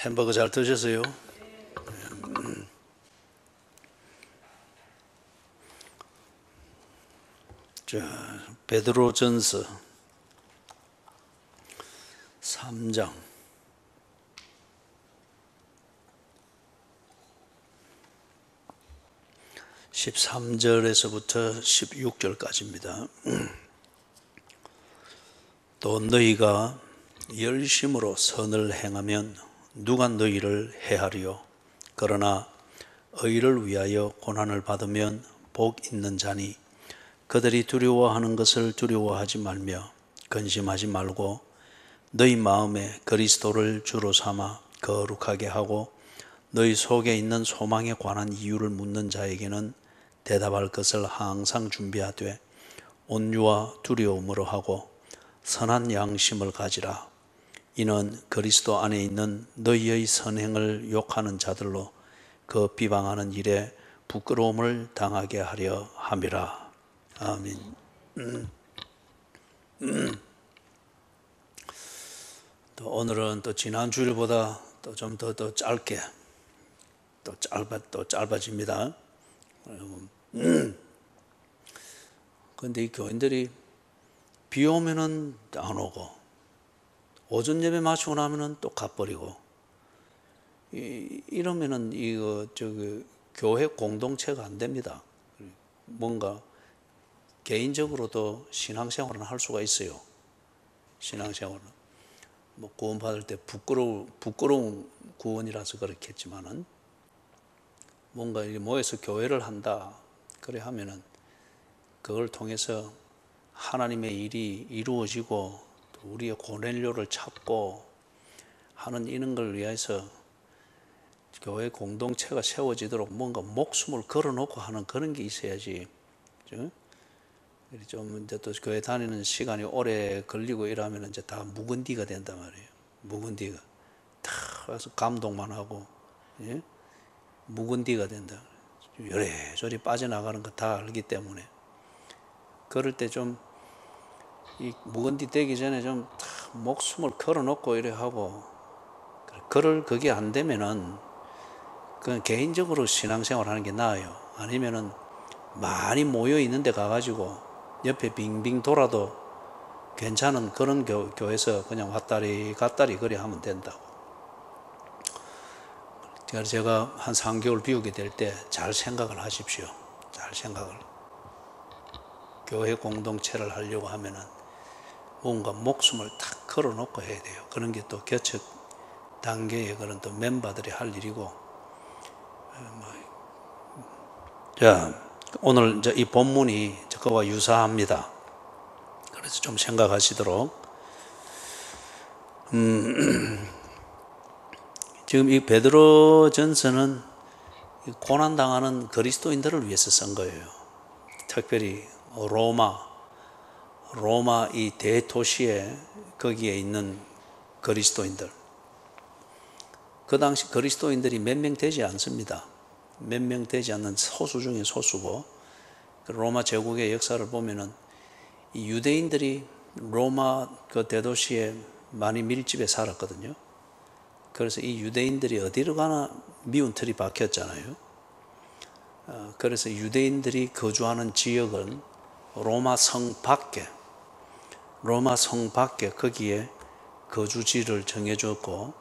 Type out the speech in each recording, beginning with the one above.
햄버거 잘 드셨어요? 자, 베드로전서 3장 13절에서부터 16절까지입니다. 또 너희가 열심으로 선을 행하면 누가 너희를 해하리요? 그러나 의를 위하여 고난을 받으면 복 있는 자니 그들이 두려워하는 것을 두려워하지 말며 근심하지 말고 너희 마음에 그리스도를 주로 삼아 거룩하게 하고 너희 속에 있는 소망에 관한 이유를 묻는 자에게는 대답할 것을 항상 준비하되 온유와 두려움으로 하고 선한 양심을 가지라. 이는 그리스도 안에 있는 너희의 선행을 욕하는 자들로 그 비방하는 일에 부끄러움을 당하게 하려 함이라. 아멘. 또 오늘은 또 지난 주일보다 또 좀 더 짧게 또 짧아집니다. 그런데 이 교인들이 비 오면은 안 오고 오전 예배 마치고 나면은 또 가버리고 이러면은 이거 교회 공동체가 안 됩니다. 뭔가 개인적으로도 신앙생활은 할 수가 있어요. 신앙생활은 뭐 구원받을 때 부끄러운 구원이라서 그렇겠지만은 뭔가 이렇게 모여서 교회를 한다 그래 하면은 그걸 통해서 하나님의 일이 이루어지고 또 우리의 고넬료를 찾고 하는 이런 걸 위해서 교회 공동체가 세워지도록 뭔가 목숨을 걸어놓고 하는 그런 게 있어야지. 그렇죠? 좀 이제 또 교회 다니는 시간이 오래 걸리고 이러면 이제 다 묵은디가 된단 말이에요. 묵은디가 다 와서 감동만 하고, 예? 묵은디가 된다. 요래저래 빠져나가는 거 다 알기 때문에 그럴 때 좀 이 묵은디 되기 전에 좀 목숨을 걸어놓고 이래 하고 그게 안 되면은 그냥 개인적으로 신앙생활 하는 게 나아요. 아니면은 많이 모여 있는 데 가가지고 옆에 빙빙 돌아도 괜찮은 그런 교회에서 그냥 왔다리 갔다리 그래 하면 된다고. 그래서 제가 한 3개월 비우게 될 때 잘 생각을 하십시오. 잘 생각을. 교회 공동체를 하려고 하면은 뭔가 목숨을 탁 걸어놓고 해야 돼요. 그런 게 또 개척 단계의 그런 또 멤버들이 할 일이고. 자, 오늘 이제 이 본문이 그거와 유사합니다. 그래서 좀 생각하시도록. 지금 이 베드로전서는 고난당하는 그리스도인들을 위해서 쓴 거예요. 특별히 로마 이 대도시에 거기에 있는 그리스도인들. 그 당시 그리스도인들이 몇 명 되지 않습니다. 몇 명 되지 않는 소수 중에 소수고, 로마 제국의 역사를 보면은 이 유대인들이 로마 그 대도시에 많이 밀집해 살았거든요. 그래서 이 유대인들이 어디로 가나 미운 틀이 박혔잖아요. 그래서 유대인들이 거주하는 지역은 로마 성 밖에 거기에 거주지를 정해줬고,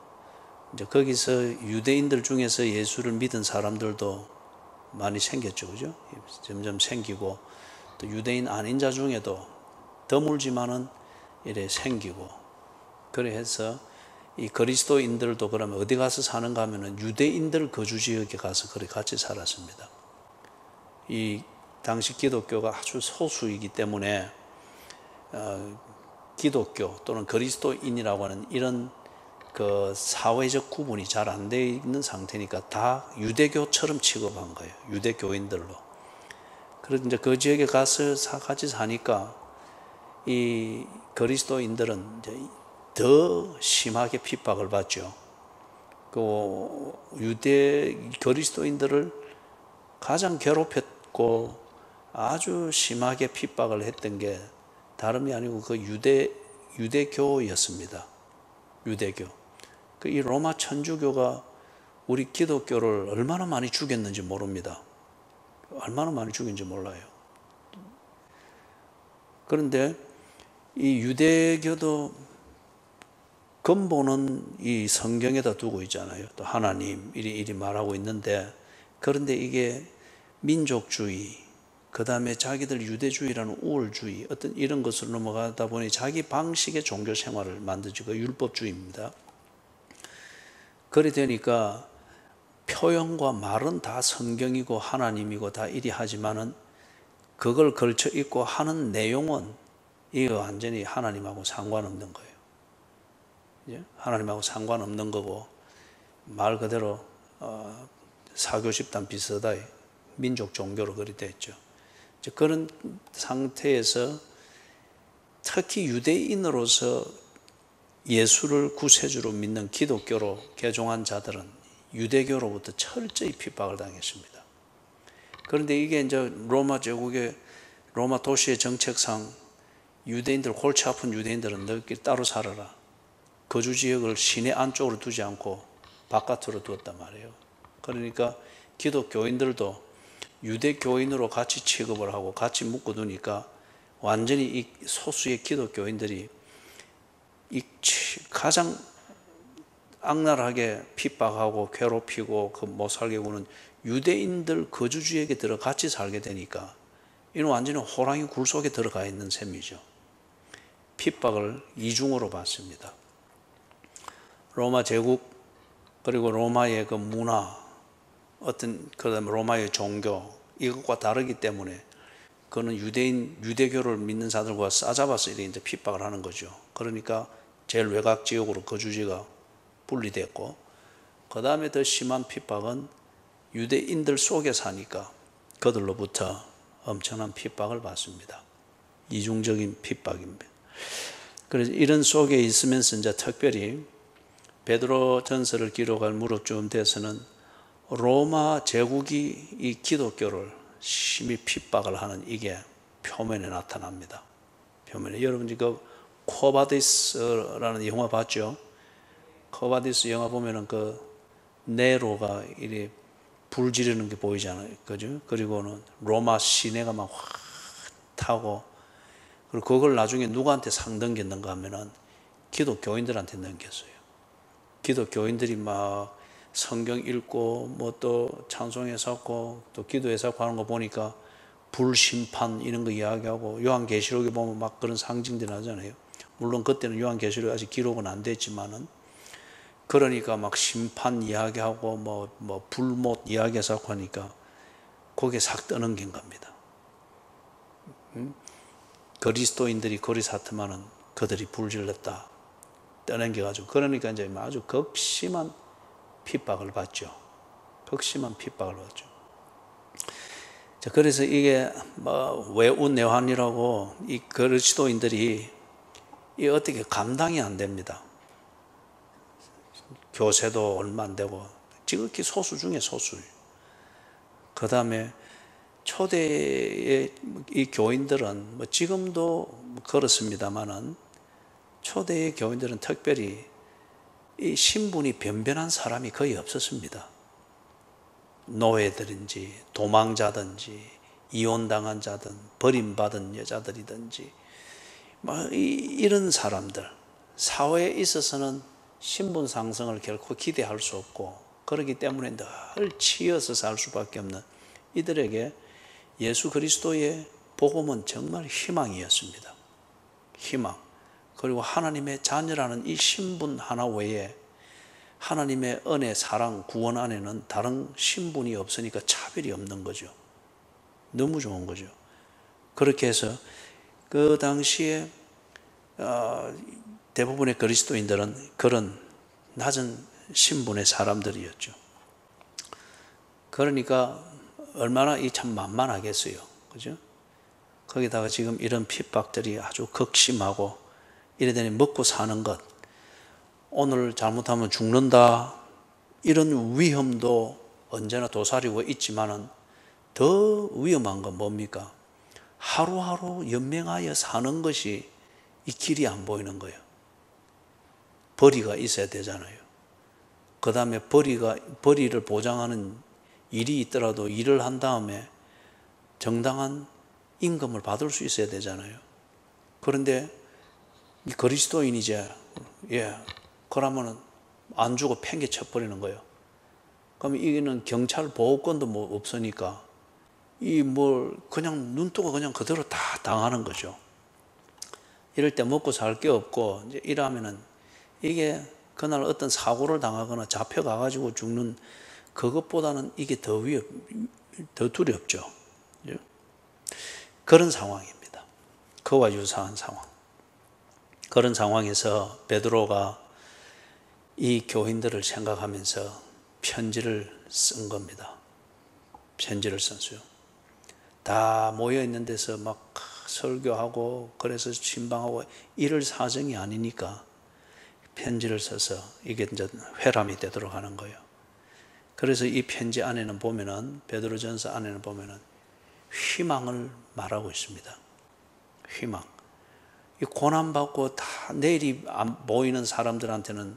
이제 거기서 유대인들 중에서 예수를 믿은 사람들도 많이 생겼죠, 그죠? 점점 생기고, 또 유대인 아닌 자 중에도 드물지만은 이래 생기고, 그래 해서 이 그리스도인들도 그러면 어디 가서 사는가 하면은 유대인들 거주지역에 가서 그렇게 같이 살았습니다. 이 당시 기독교가 아주 소수이기 때문에 기독교 또는 그리스도인이라고 하는 이런 그 사회적 구분이 잘 안 돼 있는 상태니까 다 유대교처럼 취급한 거예요. 유대교인들로. 그래서 이제 그 지역에 가서 같이 사니까 이 그리스도인들은 이제 더 심하게 핍박을 받죠. 그 그리스도인들을 가장 괴롭혔고 아주 심하게 핍박을 했던 게 다름이 아니고 그 유대교였습니다. 유대교. 이 로마 천주교가 우리 기독교를 얼마나 많이 죽였는지 모릅니다. 얼마나 많이 죽인지 몰라요. 그런데 이 유대교도 근본은 이 성경에다 두고 있잖아요. 또 하나님 이리 말하고 있는데, 그런데 이게 민족주의, 그 다음에 자기들 유대주의라는 우월주의, 어떤 이런 것으로 넘어가다 보니 자기 방식의 종교 생활을 만들지, 그 율법주의입니다. 그래 되니까 표현과 말은 다 성경이고 하나님이고 다 이리 하지만은 그걸 걸쳐 있고 하는 내용은 이게 완전히 하나님하고 상관없는 거예요. 하나님하고 상관없는 거고, 말 그대로 사교 집단 비슷하다, 민족 종교로 그리 됐죠. 그런 상태에서 특히 유대인으로서 예수를 구세주로 믿는 기독교로 개종한 자들은 유대교로부터 철저히 핍박을 당했습니다. 그런데 이게 이제 로마 제국의 로마 도시의 정책상 유대인들, 골치 아픈 유대인들은 너희끼리 따로 살아라, 거주 지역을 시내 안쪽으로 두지 않고 바깥으로 두었단 말이에요. 그러니까 기독교인들도 유대교인으로 같이 취급을 하고 같이 묶어두니까 완전히 이 소수의 기독교인들이 이 가장 악랄하게 핍박하고 괴롭히고 못 살게 구는 유대인들 거주지역에 들어 같이 살게 되니까 이는 완전히 호랑이 굴 속에 들어가 있는 셈이죠. 핍박을 이중으로 받습니다. 로마 제국, 그리고 로마의 그 문화, 그다음에 로마의 종교, 이것과 다르기 때문에 그는 유대교를 믿는 자들과 싸잡아서 이제 핍박을 하는 거죠. 그러니까 제일 외곽 지역으로 거주지가 분리됐고, 그 다음에 더 심한 핍박은 유대인들 속에 사니까 그들로부터 엄청난 핍박을 받습니다. 이중적인 핍박입니다. 그래서 이런 속에 있으면서 이제 특별히 베드로 전서를 기록할 무렵쯤 돼서는 로마 제국이 이 기독교를 심히 핍박을 하는 이게 표면에 나타납니다. 표면에. 여러분 그 코바디스라는 영화 봤죠? 코바디스 영화 보면은 그 네로가 이리 불 지르는 게 보이잖아요. 그죠? 그리고는 로마 시내가 막 확 타고, 그리고 그걸 나중에 누구한테 상 넘겼는가 하면은 기독교인들한테 넘겼어요. 기독교인들이 막 성경 읽고 뭐 또 찬송회 섞고 또 기도회 섞고 하는 거 보니까 불심판 이런 거 이야기하고, 요한계시록에 보면 막 그런 상징들이 나잖아요. 물론 그때는 요한계시록이 아직 기록은 안 됐지만은, 그러니까 막 심판 이야기하고 뭐 불못 이야기해서 하니까 거기에 싹 떠는 긴 겁니다. 그리스도인들이 거리사트만은 그들이 불질렀다 떠넘겨가지고, 그러니까 이제 아주 극심한 핍박을 받죠. 극심한 핍박을 받죠. 자, 그래서 이게 뭐 외운내환이라고 이 그리스도인들이 이 어떻게 감당이 안 됩니다. 교세도 얼마 안 되고 지극히 소수 중에 소수예요. 그 다음에 초대의 이 교인들은 뭐 지금도 그렇습니다만은, 초대의 교인들은 특별히 이 신분이 변변한 사람이 거의 없었습니다. 노예들인지 도망자든지 이혼당한 자든 버림받은 여자들이든지 이런 사람들, 사회에 있어서는 신분 상승을 결코 기대할 수 없고, 그렇기 때문에 늘 치여서 살 수밖에 없는 이들에게 예수 그리스도의 복음은 정말 희망이었습니다. 희망. 그리고 하나님의 자녀라는 이 신분 하나 외에 하나님의 은혜, 사랑, 구원 안에는 다른 신분이 없으니까 차별이 없는 거죠. 너무 좋은 거죠. 그렇게 해서 그 당시에 대부분의 그리스도인들은 그런 낮은 신분의 사람들이었죠. 그러니까 얼마나 참 만만하겠어요. 그죠? 거기다가 지금 이런 핍박들이 아주 극심하고, 이래더니 먹고 사는 것, 오늘 잘못하면 죽는다, 이런 위험도 언제나 도사리고 있지만은 더 위험한 건 뭡니까? 하루하루 연명하여 사는 것이 이 길이 안 보이는 거예요. 벌이가 있어야 되잖아요. 그 다음에 벌이를 보장하는 일이 있더라도 일을 한 다음에 정당한 임금을 받을 수 있어야 되잖아요. 그런데 이 그리스도인이제 그러면은 안 주고 팽개 쳐버리는 거예요. 그럼 이거는 경찰 보호권도 뭐 없으니까 그냥 눈 뜨고 그냥 그대로 다 당하는 거죠. 이럴 때 먹고 살 게 없고 이제 이러면은 이게 그날 어떤 사고를 당하거나 잡혀가가지고 죽는 그것보다는 이게 더 두렵죠. 그런 상황입니다. 그와 유사한 상황. 그런 상황에서 베드로가 이 교인들을 생각하면서 편지를 쓴 겁니다. 편지를 썼어요. 다 모여 있는 데서 막 설교하고 그래서 신방하고 이럴 사정이 아니니까 편지를 써서 이게 이제 회람이 되도록 하는 거예요. 그래서 이 편지 안에는 보면은 베드로전서 안에는 보면은 희망을 말하고 있습니다. 희망. 이 고난받고 다 내일이 안 보이는 사람들한테는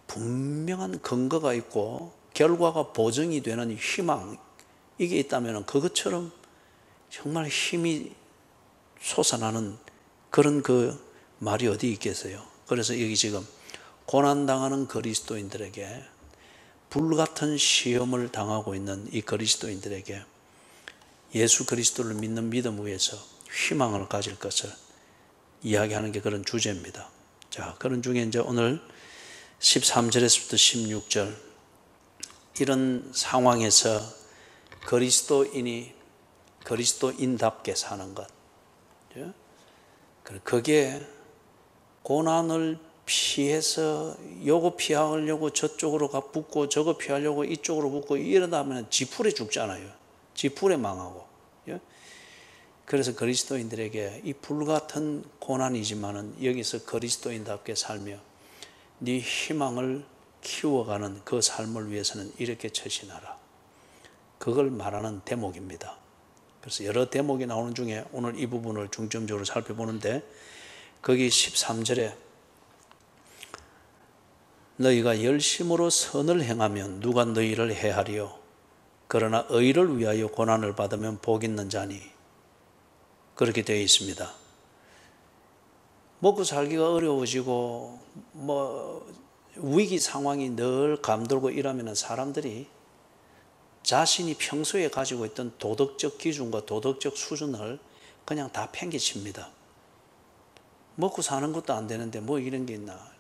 분명한 근거가 있고 결과가 보증이 되는 희망, 이게 있다면 그것처럼 정말 힘이 솟아나는 그런 그 말이 어디 있겠어요. 그래서 여기 지금 고난당하는 그리스도인들에게, 불같은 시험을 당하고 있는 이 그리스도인들에게 예수 그리스도를 믿는 믿음 위에서 희망을 가질 것을 이야기하는 게 그런 주제입니다. 자, 그런 중에 이제 오늘 13절에서부터 16절, 이런 상황에서 그리스도인이 그리스도인답게 사는 것, 그게 고난을 피해서 요거 피하려고 저쪽으로 붙고 저거 피하려고 이쪽으로 붙고 이러다 보면 지풀에 죽잖아요. 지풀에 망하고. 그래서 그리스도인들에게 이 불같은 고난이지만은 여기서 그리스도인답게 살며 네 희망을 키워가는 그 삶을 위해서는 이렇게 처신하라. 그걸 말하는 대목입니다. 그래서 여러 대목이 나오는 중에 오늘 이 부분을 중점적으로 살펴보는데, 거기 13절에 너희가 열심으로 선을 행하면 누가 너희를 해하리요? 그러나 의를 위하여 고난을 받으면 복 있는 자니. 그렇게 되어 있습니다. 먹고 살기가 어려워지고 위기 상황이 늘 감돌고 이러면 사람들이 자신이 평소에 가지고 있던 도덕적 기준과 도덕적 수준을 그냥 다 팽개칩니다. 먹고 사는 것도 안 되는데 뭐 이런 게 있나.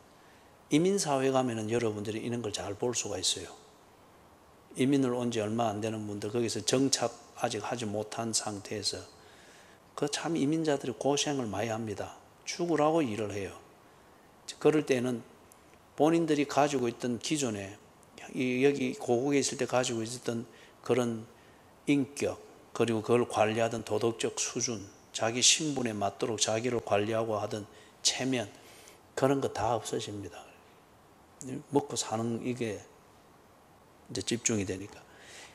이민사회 가면은 여러분들이 이런 걸 잘 볼 수가 있어요. 이민을 온 지 얼마 안 되는 분들, 거기서 정착 아직 하지 못한 상태에서 참 이민자들이 고생을 많이 합니다. 죽으라고 일을 해요. 그럴 때는 본인들이 가지고 있던 기존에 여기 고국에 있을 때 가지고 있었던 그런 인격, 그리고 그걸 관리하던 도덕적 수준, 자기 신분에 맞도록 자기를 관리하고 하던 체면, 그런 거 다 없어집니다. 먹고 사는 이게 이제 집중이 되니까.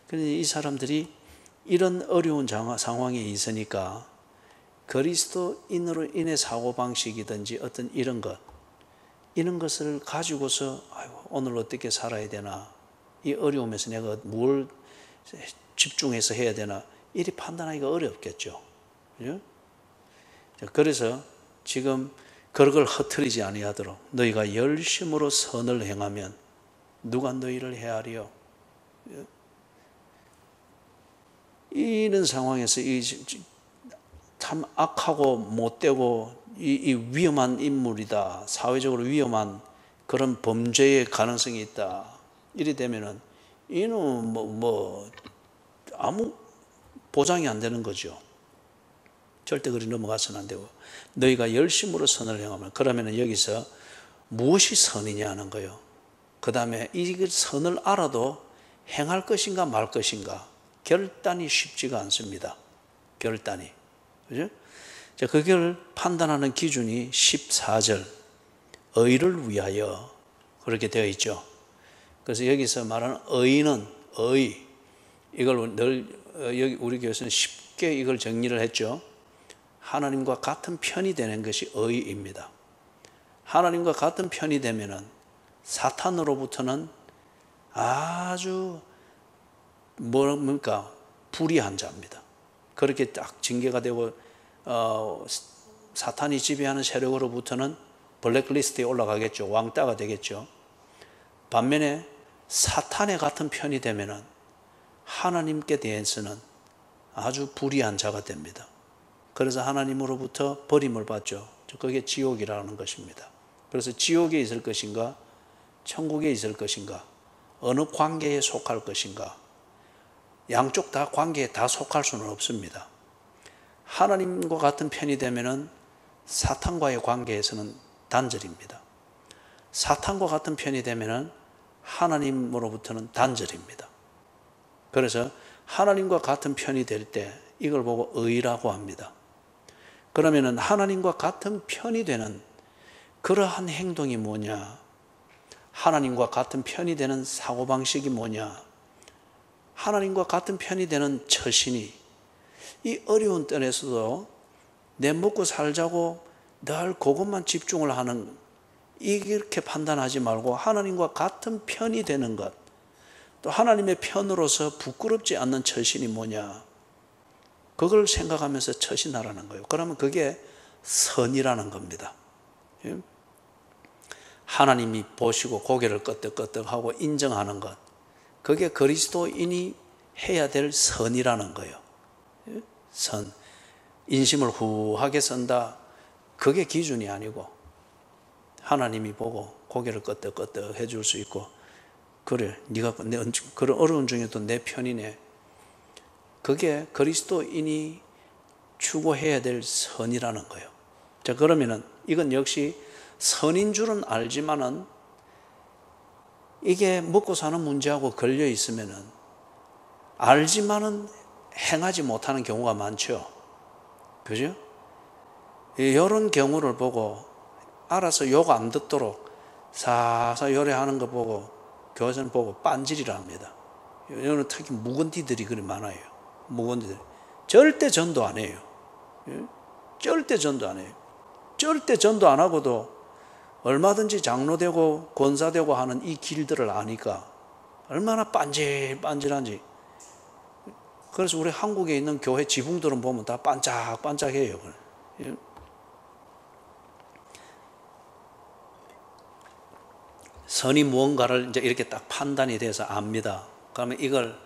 그런데 이 사람들이 이런 어려운 상황에 있으니까 그리스도인으로 인해 사고방식이든지 어떤 이런 것을 가지고서 오늘 어떻게 살아야 되나, 이 어려움에서 내가 뭘 집중해서 해야 되나, 이리 판단하기가 어렵겠죠. 그래서 지금 그걸 흐트리지 아니하도록 너희가 열심으로 선을 행하면 누가 너희를 해하리요? 이런 상황에서 참 악하고 못되고 이 위험한 인물이다, 사회적으로 위험한 그런 범죄의 가능성이 있다, 이래 되면은 이는 아무 보장이 안 되는 거죠. 절대 그리 넘어가서는 안 되고, 너희가 열심으로 선을 행하면, 그러면은 여기서 무엇이 선이냐 하는 거예요. 그 다음에 이 선을 알아도 행할 것인가 말 것인가 결단이 쉽지가 않습니다. 결단이. 그죠? 자, 그걸 판단하는 기준이 14절, 의를 위하여, 그렇게 되어 있죠. 그래서 여기서 말하는 의는, 이걸 늘 여기 우리 교회에서는 쉽게 이걸 정리를 했죠. 하나님과 같은 편이 되는 것이 의입니다. 하나님과 같은 편이 되면은 사탄으로부터는 아주 뭡니까? 불의한 자입니다. 그렇게 딱 징계가 되고 사탄이 지배하는 세력으로부터는 블랙리스트에 올라가겠죠. 왕따가 되겠죠. 반면에 사탄의 같은 편이 되면은 하나님께 대해서는 아주 불의한 자가 됩니다. 그래서 하나님으로부터 버림을 받죠. 그게 지옥이라는 것입니다. 그래서 지옥에 있을 것인가, 천국에 있을 것인가, 어느 관계에 속할 것인가, 양쪽 다 관계에 다 속할 수는 없습니다. 하나님과 같은 편이 되면은 사탄과의 관계에서는 단절입니다. 사탄과 같은 편이 되면은 하나님으로부터는 단절입니다. 그래서 하나님과 같은 편이 될 때 이걸 보고 의라고 합니다. 그러면은 하나님과 같은 편이 되는 그러한 행동이 뭐냐? 하나님과 같은 편이 되는 사고방식이 뭐냐? 하나님과 같은 편이 되는 처신이 이 어려운 때에서도 내 먹고 살자고 늘 그것만 집중을 하는, 이렇게 판단하지 말고 하나님과 같은 편이 되는 것, 또 하나님의 편으로서 부끄럽지 않는 처신이 뭐냐, 그걸 생각하면서 처신하라는 거예요. 그러면 그게 선이라는 겁니다. 하나님이 보시고 고개를 끄덕끄덕하고 인정하는 것, 그게 그리스도인이 해야 될 선이라는 거예요. 선, 인심을 후하게 쓴다, 그게 기준이 아니고 하나님이 보고 고개를 끄덕끄덕 해줄 수 있고, 그래 네가 그런 어려운 중에도 내 편이네, 그게 그리스도인이 추구해야 될 선이라는 거예요. 자, 그러면은 이건 역시 선인 줄은 알지만은 이게 먹고 사는 문제하고 걸려 있으면은 알지만은 행하지 못하는 경우가 많죠. 그죠? 이런 경우를 보고 알아서 욕 안 듣도록 사사 요래하는 거 보고 교회에서는 보고 빤질이라 합니다. 여기는 특히 묵은디들이 그리 많아요. 묵은디들 절대 전도 안 해요. 절대 전도 안 해요. 절대 전도 안 하고도 얼마든지 장로되고 권사되고 하는 이 길들을 아니까 얼마나 빤질빤질한지. 그래서 우리 한국에 있는 교회 지붕들은 보면 다 반짝반짝해요. 선이 무언가를 이제 이렇게 딱 판단이 돼서 압니다. 그러면 이걸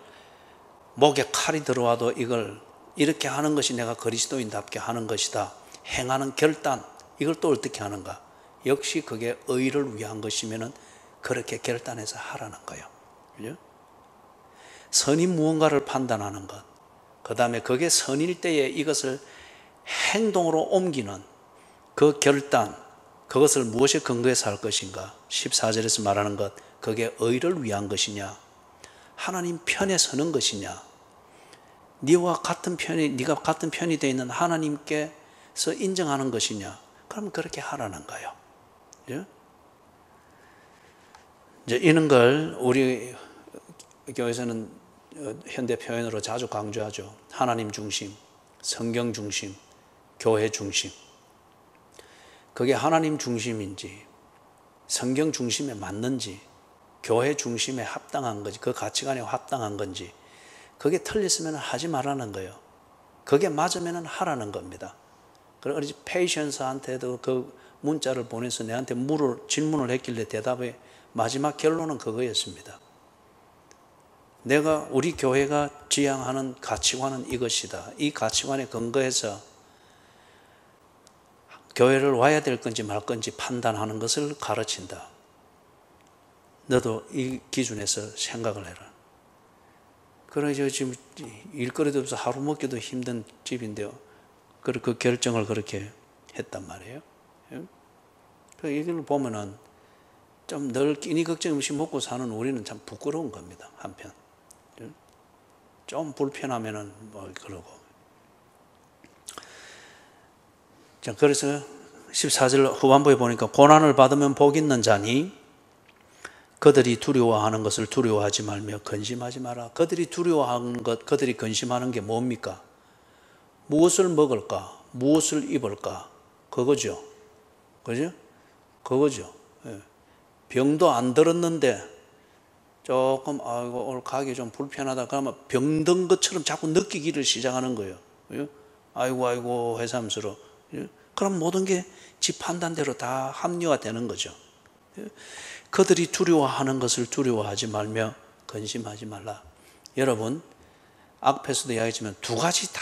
목에 칼이 들어와도 이걸 이렇게 하는 것이 내가 그리스도인답게 하는 것이다, 행하는 결단, 이걸 또 어떻게 하는가? 역시 그게 의를 위한 것이면은 그렇게 결단해서 하라는 거예요. 그죠? 선이 무언가를 판단하는 것, 그 다음에 그게 선일 때에 이것을 행동으로 옮기는 그 결단, 그것을 무엇에 근거해서 할 것인가? 14절에서 말하는 것, 그게 의를 위한 것이냐, 하나님 편에 서는 것이냐, 네가 같은 편이 되어 있는 하나님께서 인정하는 것이냐, 그럼 그렇게 하라는 거예요. 이제 이런 걸 우리 교회에서는 현대 표현으로 자주 강조하죠. 하나님 중심, 성경 중심, 교회 중심. 그게 하나님 중심인지, 성경 중심에 맞는지, 교회 중심에 합당한 건지, 그 가치관에 합당한 건지, 그게 틀렸으면 하지 말라는 거예요. 그게 맞으면 하라는 겁니다. 그래서 어디 페이션스한테도 그 문자를 보내서 내한테 질문을 했길래 대답의 마지막 결론은 그거였습니다. 우리 교회가 지향하는 가치관은 이것이다. 이 가치관에 근거해서 교회를 와야 될 건지 말 건지 판단하는 것을 가르친다. 너도 이 기준에서 생각을 해라. 그래서 지금 일거리도 없어 하루 먹기도 힘든 집인데요. 그 결정을 그렇게 했단 말이에요. 그 얘기를 보면은 좀 늘 끼니 걱정 없이 먹고 사는 우리는 참 부끄러운 겁니다. 한편. 좀 불편하면은 뭐 그러고. 자, 그래서 14절 후반부에 보니까 고난을 받으면 복 있는 자니 그들이 두려워하는 것을 두려워하지 말며 근심하지 마라. 그들이 두려워하는 것, 그들이 근심하는 게 뭡니까? 무엇을 먹을까? 무엇을 입을까? 그거죠. 그죠? 그거죠. 병도 안 들었는데 조금 아이고 오늘 가기 좀 불편하다 그러면 병든 것처럼 자꾸 느끼기를 시작하는 거예요. 아이고 해삼스러워. 그럼 모든 게 지 판단대로 다 합리화 되는 거죠. 그들이 두려워하는 것을 두려워하지 말며 근심하지 말라. 여러분, 앞에서도 이야기했지만 두 가지 다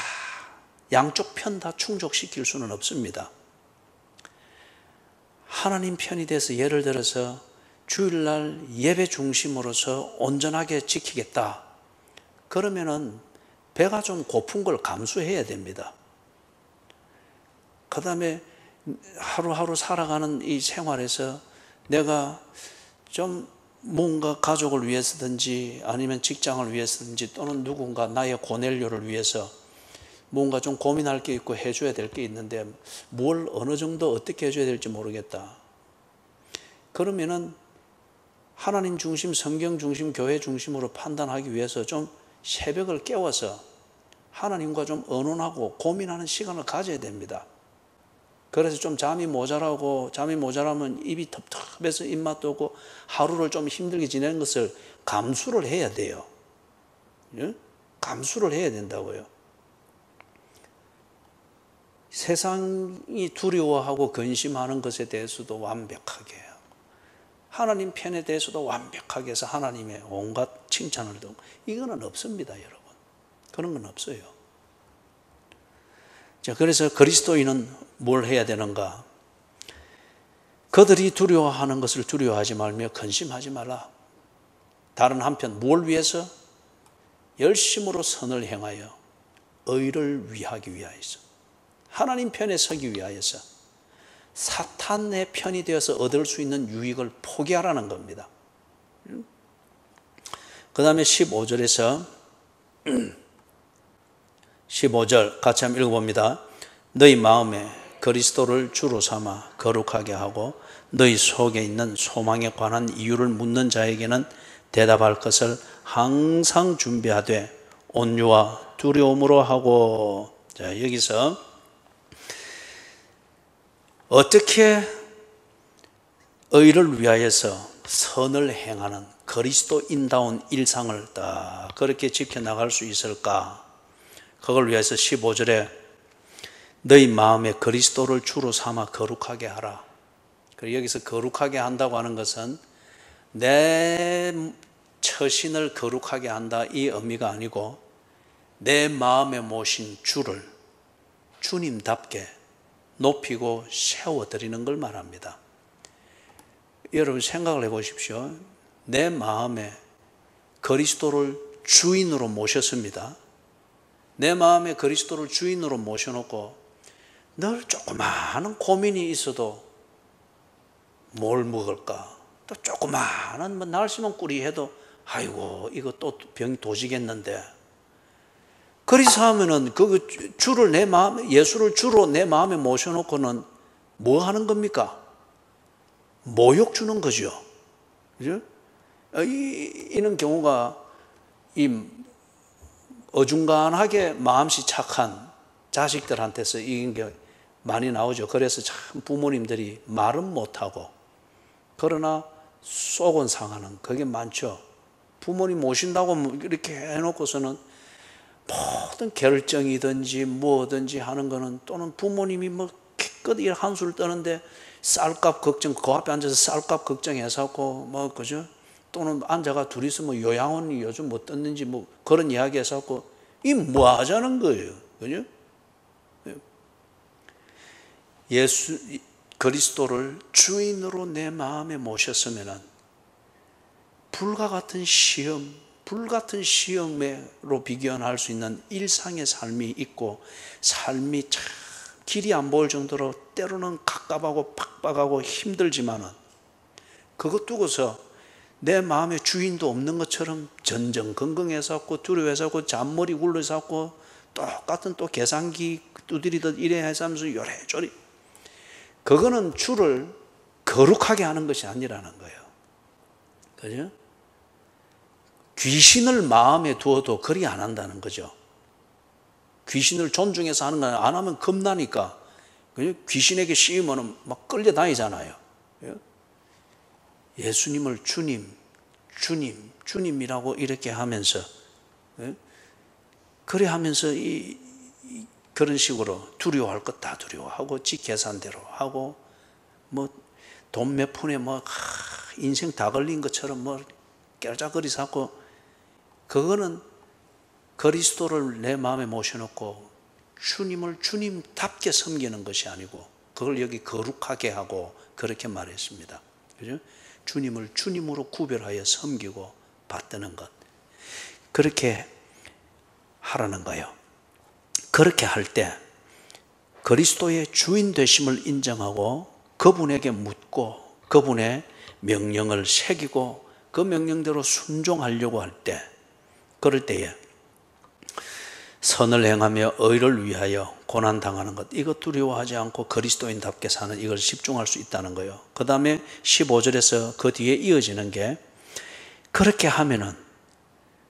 양쪽 편 다 충족시킬 수는 없습니다. 하나님 편이 돼서 예를 들어서 주일날 예배 중심으로서 온전하게 지키겠다. 그러면은 배가 좀 고픈 걸 감수해야 됩니다. 그 다음에 하루하루 살아가는 이 생활에서 내가 좀 뭔가 가족을 위해서든지 아니면 직장을 위해서든지 또는 누군가 나의 고넬료를 위해서 뭔가 좀 고민할 게 있고 해줘야 될 게 있는데 뭘 어느 정도 어떻게 해줘야 될지 모르겠다. 그러면은 하나님 중심, 성경 중심, 교회 중심으로 판단하기 위해서 좀 새벽을 깨워서 하나님과 좀 의논하고 고민하는 시간을 가져야 됩니다. 그래서 좀 잠이 모자라면 입이 텁텁해서 입맛도 없고 하루를 좀 힘들게 지내는 것을 감수를 해야 돼요. 감수를 해야 된다고요. 세상이 두려워하고 근심하는 것에 대해서도 완벽하게 해요. 하나님 편에 대해서도 완벽하게 해서 하나님의 온갖 칭찬을 듣고 이거는 없습니다, 여러분. 그런 건 없어요. 자, 그래서 그리스도인은 뭘 해야 되는가? 그들이 두려워하는 것을 두려워하지 말며 근심하지 말라. 다른 한편 뭘 위해서? 열심으로 선을 행하여 의를 위하기 위하여서, 하나님 편에 서기 위하여서 사탄의 편이 되어서 얻을 수 있는 유익을 포기하라는 겁니다. 그 다음에 15절에서 15절 같이 한번 읽어봅니다. 너희 마음에 그리스도를 주로 삼아 거룩하게 하고 너희 속에 있는 소망에 관한 이유를 묻는 자에게는 대답할 것을 항상 준비하되 온유와 두려움으로 하고. 자, 여기서 어떻게 의를 위하여서 선을 행하는 그리스도인다운 일상을 딱 그렇게 지켜나갈 수 있을까? 그걸 위해서 15절에 너희 마음에 그리스도를 주로 삼아 거룩하게 하라. 그리고 여기서 거룩하게 한다고 하는 것은 내 처신을 거룩하게 한다 이 의미가 아니고 내 마음에 모신 주를 주님답게 높이고 세워드리는 걸 말합니다. 여러분 생각을 해보십시오. 내 마음에 그리스도를 주인으로 모셨습니다. 내 마음에 그리스도를 주인으로 모셔놓고 늘 조그마한 고민이 있어도 뭘 먹을까? 또 조그마한 날씨만 꾸리해도 아이고 이거 또 병 도지겠는데. 그래서 하면은 그 주를 내 마음에 예수를 주로 내 마음에 모셔놓고는 뭐 하는 겁니까? 모욕 주는 거죠. 그죠? 이런 경우가 이 어중간하게 마음씨 착한 자식들한테서 이런 게 많이 나오죠. 그래서 참 부모님들이 말은 못하고 그러나 속은 상하는 그게 많죠. 부모님 모신다고 이렇게 해놓고서는 모든 결정이든지 뭐든지 하는 거는 또는 부모님이 뭐 기껏 한술 떠는데 쌀값 걱정, 그 앞에 앉아서 쌀값 걱정해서 뭐 그죠? 또는 앉아가 둘이서 뭐 요양원이 요즘 뭐 떴는지 뭐 그런 이야기 해서 이 뭐 하자는 거예요. 그죠? 예수 그리스도를 주인으로 내 마음에 모셨으면은 불과 같은 시험, 불같은 시험으로 비견할 수 있는 일상의 삶이 있고 삶이 참 길이 안 보일 정도로 때로는 갑갑하고 팍팍하고 힘들지만은 그것 두고서 내 마음에 주인도 없는 것처럼 전전긍긍해서 두려워해서 잔머리 굴러서 똑같은 또 계산기 두드리듯 이래 해서 요래저래 그거는 주를 거룩하게 하는 것이 아니라는 거예요. 그죠? 귀신을 마음에 두어도 그리 안 한다는 거죠. 귀신을 존중해서 하는 거 안 하면 겁나니까. 귀신에게 씌우면 막 끌려다니잖아요. 예수님을 주님, 주님이라고 이렇게 하면서, 그래 하면서 그런 식으로 두려워할 것 다 두려워하고, 지 계산대로 하고, 뭐 돈 몇 푼에 뭐 인생 다 걸린 것처럼 뭐 깨르작거리서 하고, 그거는 그리스도를 내 마음에 모셔놓고 주님을 주님답게 섬기는 것이 아니고, 그걸 여기 거룩하게 하고 그렇게 말했습니다. 그죠? 주님을 주님으로 구별하여 섬기고 받드는 것, 그렇게 하라는 거예요. 그렇게 할 때 그리스도의 주인 되심을 인정하고 그분에게 묻고 그분의 명령을 새기고 그 명령대로 순종하려고 할 때, 그럴 때에 선을 행하며 의를 위하여 고난당하는 것, 이것 두려워하지 않고 그리스도인답게 사는, 이걸 집중할 수 있다는 거예요. 그 다음에 15절에서 그 뒤에 이어지는 게, 그렇게 하면은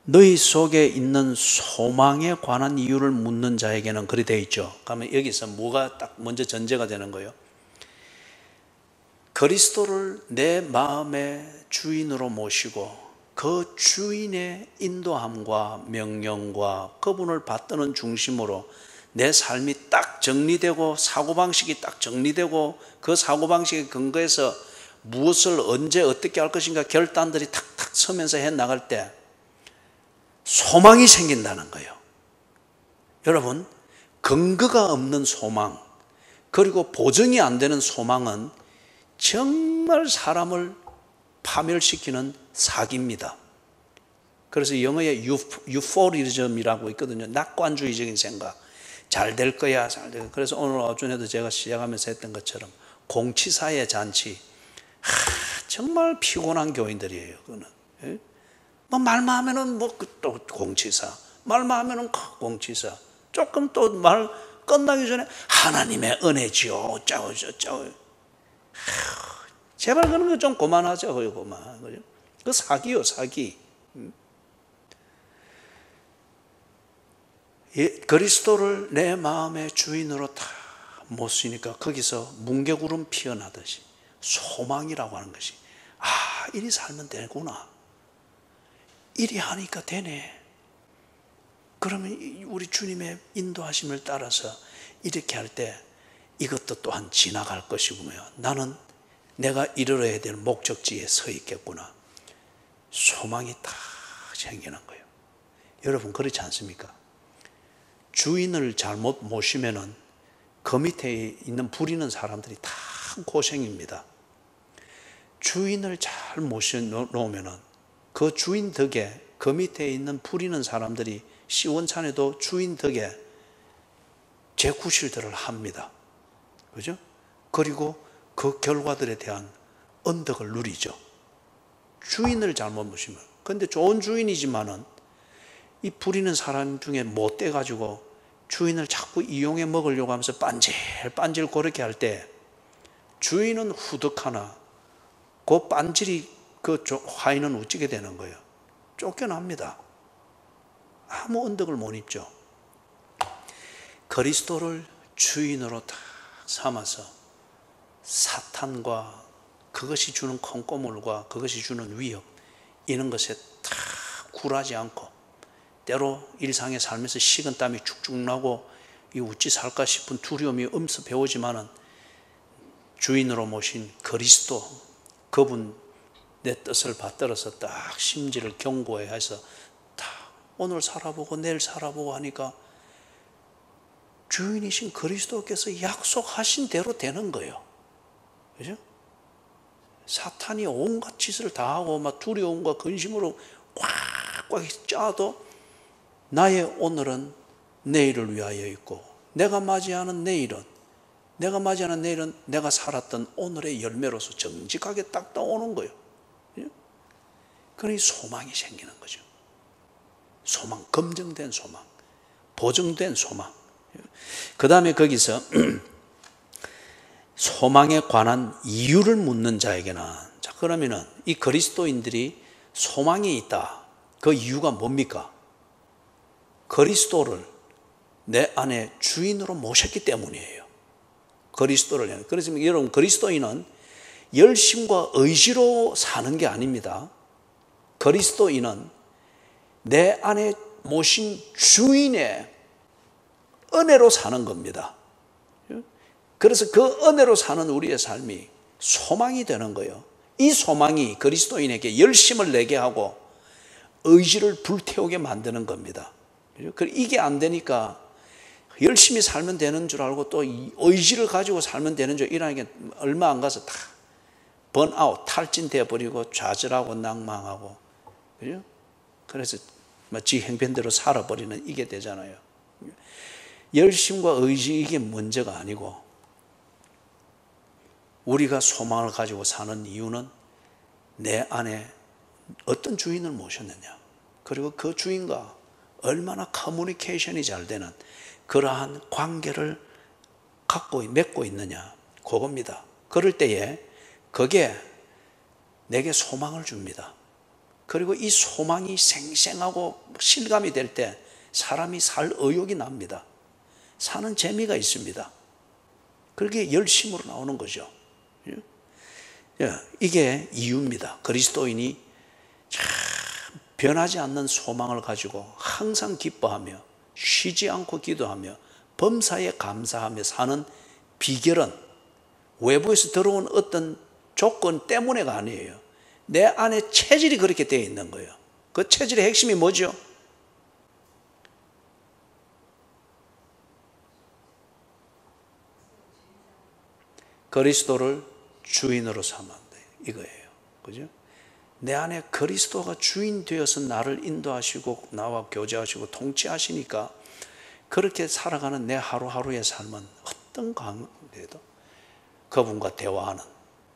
너희 속에 있는 소망에 관한 이유를 묻는 자에게는, 그리 되어 있죠. 그러면 여기서 뭐가 딱 먼저 전제가 되는 거예요? 그리스도를 내 마음의 주인으로 모시고 그 주인의 인도함과 명령과 그분을 받드는 중심으로 내 삶이 딱 정리되고 사고방식이 딱 정리되고, 그 사고방식에 근거해서 무엇을 언제 어떻게 할 것인가 결단들이 탁탁 서면서 해 나갈 때 소망이 생긴다는 거예요. 여러분, 근거가 없는 소망, 그리고 보증이 안 되는 소망은 정말 사람을 파멸시키는 사기입니다. 그래서 영어에 유포리즘이라고 있거든요. 낙관주의적인 생각, 잘 될 거야, 잘 될 거야. 그래서 오늘 오전에도 제가 시작하면서 했던 것처럼 공치사의 잔치, 정말 피곤한 교인들이에요. 그거는 뭐 말만 하면은 뭐 또 공치사, 말만 하면은 공치사, 조금 또 말 끝나기 전에 하나님의 은혜지요, 어쩌고 저쩌고. 제발 그런 거 좀 그만하죠. 그만. 그죠? 그 사기요, 사기. 그리스도를 내 마음의 주인으로 다 모시니까 거기서 뭉게구름 피어나듯이 소망이라고 하는 것이, 이리 살면 되구나, 이리 하니까 되네, 그러면 우리 주님의 인도하심을 따라서 이렇게 할 때 이것도 또한 지나갈 것이고요, 나는 내가 이르러야 될 목적지에 서 있겠구나, 소망이 다 생기는 거예요. 여러분, 그렇지 않습니까? 주인을 잘못 모시면은 그 밑에 있는 부리는 사람들이 다 고생입니다. 주인을 잘 모셔놓으면은 그 주인 덕에 그 밑에 있는 부리는 사람들이 시원찮아도 주인 덕에 재구실들을 합니다. 그죠? 그리고 그 결과들에 대한 언덕을 누리죠. 주인을 잘못 모시면. 근데 좋은 주인이지만은 이 부리는 사람 중에 못돼 가지고 주인을 자꾸 이용해 먹으려고 하면서 빤질빤질 그렇게 할 때 주인은 후덕하나 그 빤질이 그 화인은 우찌게 되는 거예요. 쫓겨납니다. 아무 언덕을 못 입죠. 그리스도를 주인으로 다 삼아서 사탄과 그것이 주는 콩고물과 그것이 주는 위협, 이런 것에 다 굴하지 않고, 때로 일상의 삶에서 식은땀이 축축 나고 이 어찌 살까 싶은 두려움이 엄습해 오지만은 주인으로 모신 그리스도, 그분 내 뜻을 받들어서 딱 심지를 견고해 해서 다 오늘 살아보고 내일 살아보고 하니까 주인이신 그리스도께서 약속하신 대로 되는 거예요. 그죠? 사탄이 온갖 짓을 다 하고 막 두려움과 근심으로 꽉꽉 짜도 나의 오늘은 내일을 위하여 있고, 내가 맞이하는 내일은 내가 살았던 오늘의 열매로서 정직하게 딱 떠오는 거예요. 그러니 소망이 생기는 거죠. 소망, 검증된 소망, 보증된 소망. 그 다음에 거기서 소망에 관한 이유를 묻는 자에게는, 자, 그러면은 이 그리스도인들이 소망이 있다, 그 이유가 뭡니까? 그리스도를 내 안에 주인으로 모셨기 때문이에요. 그리스도를. 그래서 여러분, 그리스도인은 열심과 의지로 사는 게 아닙니다. 그리스도인은 내 안에 모신 주인의 은혜로 사는 겁니다. 그래서 그 은혜로 사는 우리의 삶이 소망이 되는 거예요. 이 소망이 그리스도인에게 열심을 내게 하고 의지를 불태우게 만드는 겁니다. 이게 안 되니까 열심히 살면 되는 줄 알고 또 의지를 가지고 살면 되는 줄 이라는 게 얼마 안 가서 다 번아웃, 탈진되어 버리고 좌절하고 낭망하고, 그죠? 그래서 지 형편대로 살아버리는 이게 되잖아요. 열심과 의지 이게 문제가 아니고 우리가 소망을 가지고 사는 이유는 내 안에 어떤 주인을 모셨느냐, 그리고 그 주인과 얼마나 커뮤니케이션이 잘 되는 그러한 관계를 맺고 있느냐, 그겁니다. 그럴 때에 그게 내게 소망을 줍니다. 그리고 이 소망이 생생하고 실감이 될 때 사람이 살 의욕이 납니다. 사는 재미가 있습니다. 그게 열심으로 나오는 거죠. 이게 이유입니다. 그리스도인이 참 변하지 않는 소망을 가지고 항상 기뻐하며 쉬지 않고 기도하며 범사에 감사하며 사는 비결은 외부에서 들어온 어떤 조건 때문에가 아니에요. 내 안에 체질이 그렇게 되어 있는 거예요. 그 체질의 핵심이 뭐죠? 그리스도를 주인으로 삼는다, 이거예요. 그죠? 내 안에 그리스도가 주인 되어서 나를 인도하시고 나와 교제하시고 통치하시니까 그렇게 살아가는 내 하루하루의 삶은 어떤 가운데도 그분과 대화하는,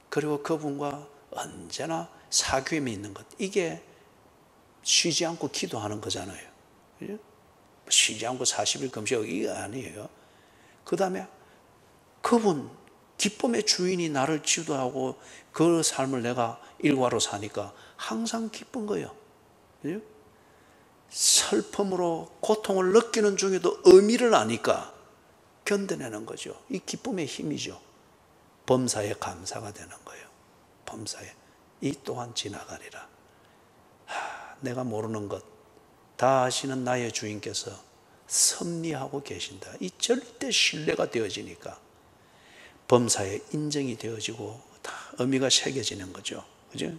그리고 그분과 언제나 사귐이 있는 것, 이게 쉬지 않고 기도하는 거잖아요. 그죠? 쉬지 않고 40일 금식하고 이게 아니에요. 그 다음에 그분 기쁨의 주인이 나를 지도하고 그 삶을 내가 일과로 사니까 항상 기쁜 거예요. 그죠? 슬픔으로 고통을 느끼는 중에도 의미를 아니까 견뎌내는 거죠. 이 기쁨의 힘이죠. 범사에 감사가 되는 거예요. 범사에 이 또한 지나가리라. 내가 모르는 것 다 아시는 나의 주인께서 섭리하고 계신다. 이 절대 신뢰가 되어지니까 범사에 인정이 되어지고 다 의미가 새겨지는 거죠. 그죠?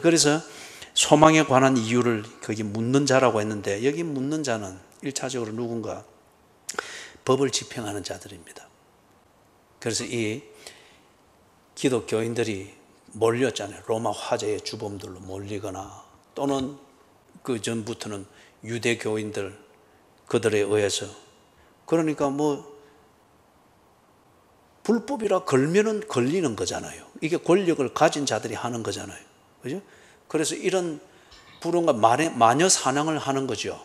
그래서 소망에 관한 이유를 거기 묻는 자라고 했는데, 여기 묻는 자는 1차적으로 누군가 법을 집행하는 자들입니다. 그래서 이 기독교인들이 몰렸잖아요. 로마 화재의 주범들로 몰리거나, 또는 그 전부터는 유대교인들 그들에 의해서, 그러니까 뭐 불법이라 걸면은 걸리는 거잖아요. 이게 권력을 가진 자들이 하는 거잖아요. 그죠? 그래서 이런 불행과 마녀 사냥을 하는 거죠.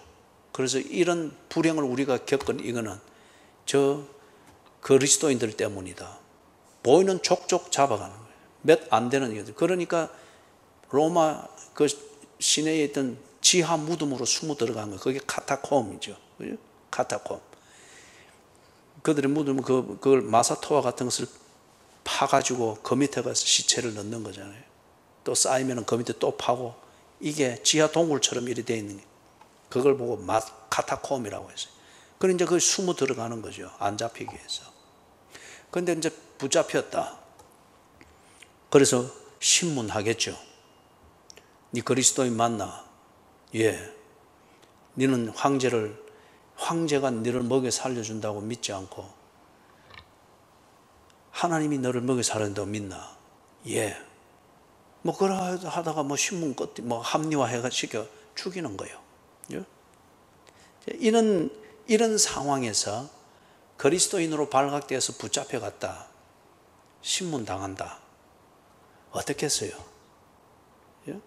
그래서 이런 불행을 우리가 겪은 이거는 저 그리스도인들 때문이다. 보이는 족족 잡아가는 거예요. 몇 안 되는 이들. 그러니까 로마 그 시내에 있던 지하 무덤으로 숨어 들어간 거예요. 그게 카타콤이죠. 그죠? 카타콤. 그들의 무덤은 그걸 마사토와 같은 것을 파가지고 그 밑에 가서 시체를 넣는 거잖아요. 또 쌓이면 그 밑에 또 파고, 이게 지하 동굴처럼 이렇게 되어 있는 게, 그걸 보고 카타콤이라고 했어요. 그럼 이제 그 숨어 들어가는 거죠. 안 잡히기 위해서. 그런데 이제 붙잡혔다. 그래서 신문하겠죠. 네 그리스도인 맞나? 예. 너는 황제가 너를 먹여 살려준다고 믿지 않고 하나님이 너를 먹여 살려준다고 믿나? 예. 뭐 그러 하다가 뭐 신문 끝 뭐 합리화해가 시켜 죽이는 거예요. 예? 이런 상황에서 그리스도인으로 발각되어서 붙잡혀갔다, 신문 당한다, 어떻게 했어요? 예?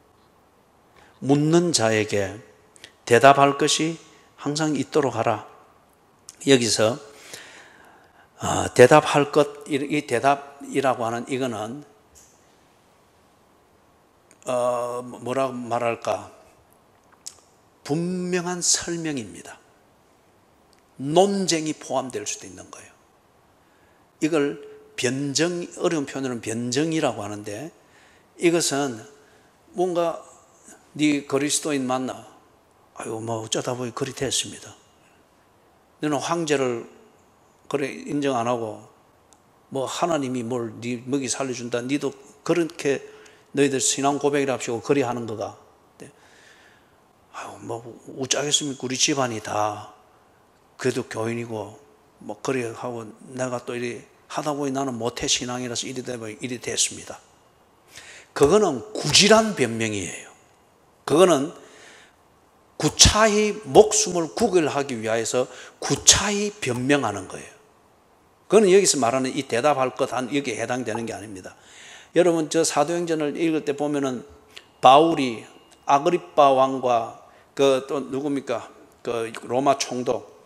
묻는 자에게 대답할 것이 항상 있도록 하라. 여기서 대답할 것, 이 대답이라고 하는 이거는 뭐라고 말할까? 분명한 설명입니다. 논쟁이 포함될 수도 있는 거예요. 이걸 어려운 표현으로는 변정이라고 하는데, 이것은 뭔가 네 그리스도인 맞나? 아유, 뭐 어쩌다 보니 그리 됐습니다. 너는 황제를 그래 인정 안 하고 뭐 하나님이 뭘 네 먹이 살려준다. 니도 그렇게 너희들 신앙 고백이라 합시고 그리 하는 거가. 아유, 뭐 어쩌겠습니까? 우리 집안이 다 그래도 교인이고 뭐 그래 하고 내가 또 이리 하다 보니 나는 모태 신앙이라서 이리 되면 이리 됐습니다. 그거는 구질한 변명이에요. 그거는 구차히 목숨을 구걸하기 위해서 구차히 변명하는 거예요. 그거는 여기서 말하는 이 대답할 것 한 여기에 해당되는 게 아닙니다. 여러분 저 사도행전을 읽을 때 보면은 바울이 아그리빠 왕과 그 또 누굽니까? 그 로마 총독.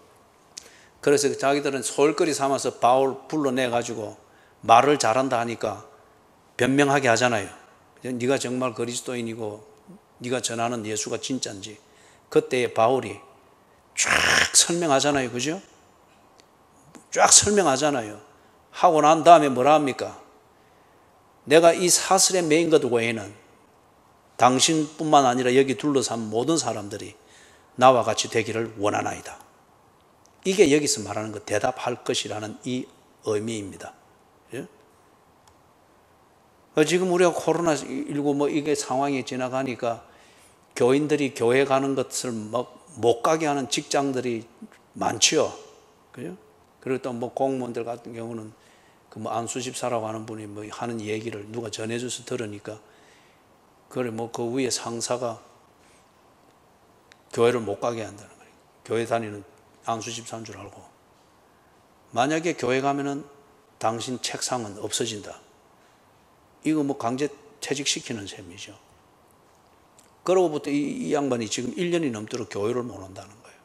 그래서 자기들은 소일거리 삼아서 바울 불러내 가지고 말을 잘한다 하니까 변명하게 하잖아요. 네가 정말 그리스도인이고 네가 전하는 예수가 진짜인지. 그때 바울이 쫙 설명하잖아요. 그죠? 쫙 설명하잖아요. 하고 난 다음에 뭐라 합니까? 내가 이 사슬에 매인 것 외에는 당신뿐만 아니라 여기 둘러싼 모든 사람들이 나와 같이 되기를 원하나이다. 이게 여기서 말하는 것, 대답할 것이라는 이 의미입니다. 지금 우리가 코로나19 뭐 이게 상황이 지나가니까 교인들이 교회 가는 것을 막 못 가게 하는 직장들이 많지요. 그죠? 그리고 또 뭐 공무원들 같은 경우는 그 뭐 안수집사라고 하는 분이 뭐 하는 얘기를 누가 전해줘서 들으니까 그래 뭐 그 위에 상사가 교회를 못 가게 한다는 거예요. 교회 다니는 안수집사인 줄 알고. 만약에 교회 가면은 당신 책상은 없어진다. 이거 뭐 강제 퇴직시키는 셈이죠. 그러고부터 이 양반이 지금 1년이 넘도록 교회를 못 온다는 거예요.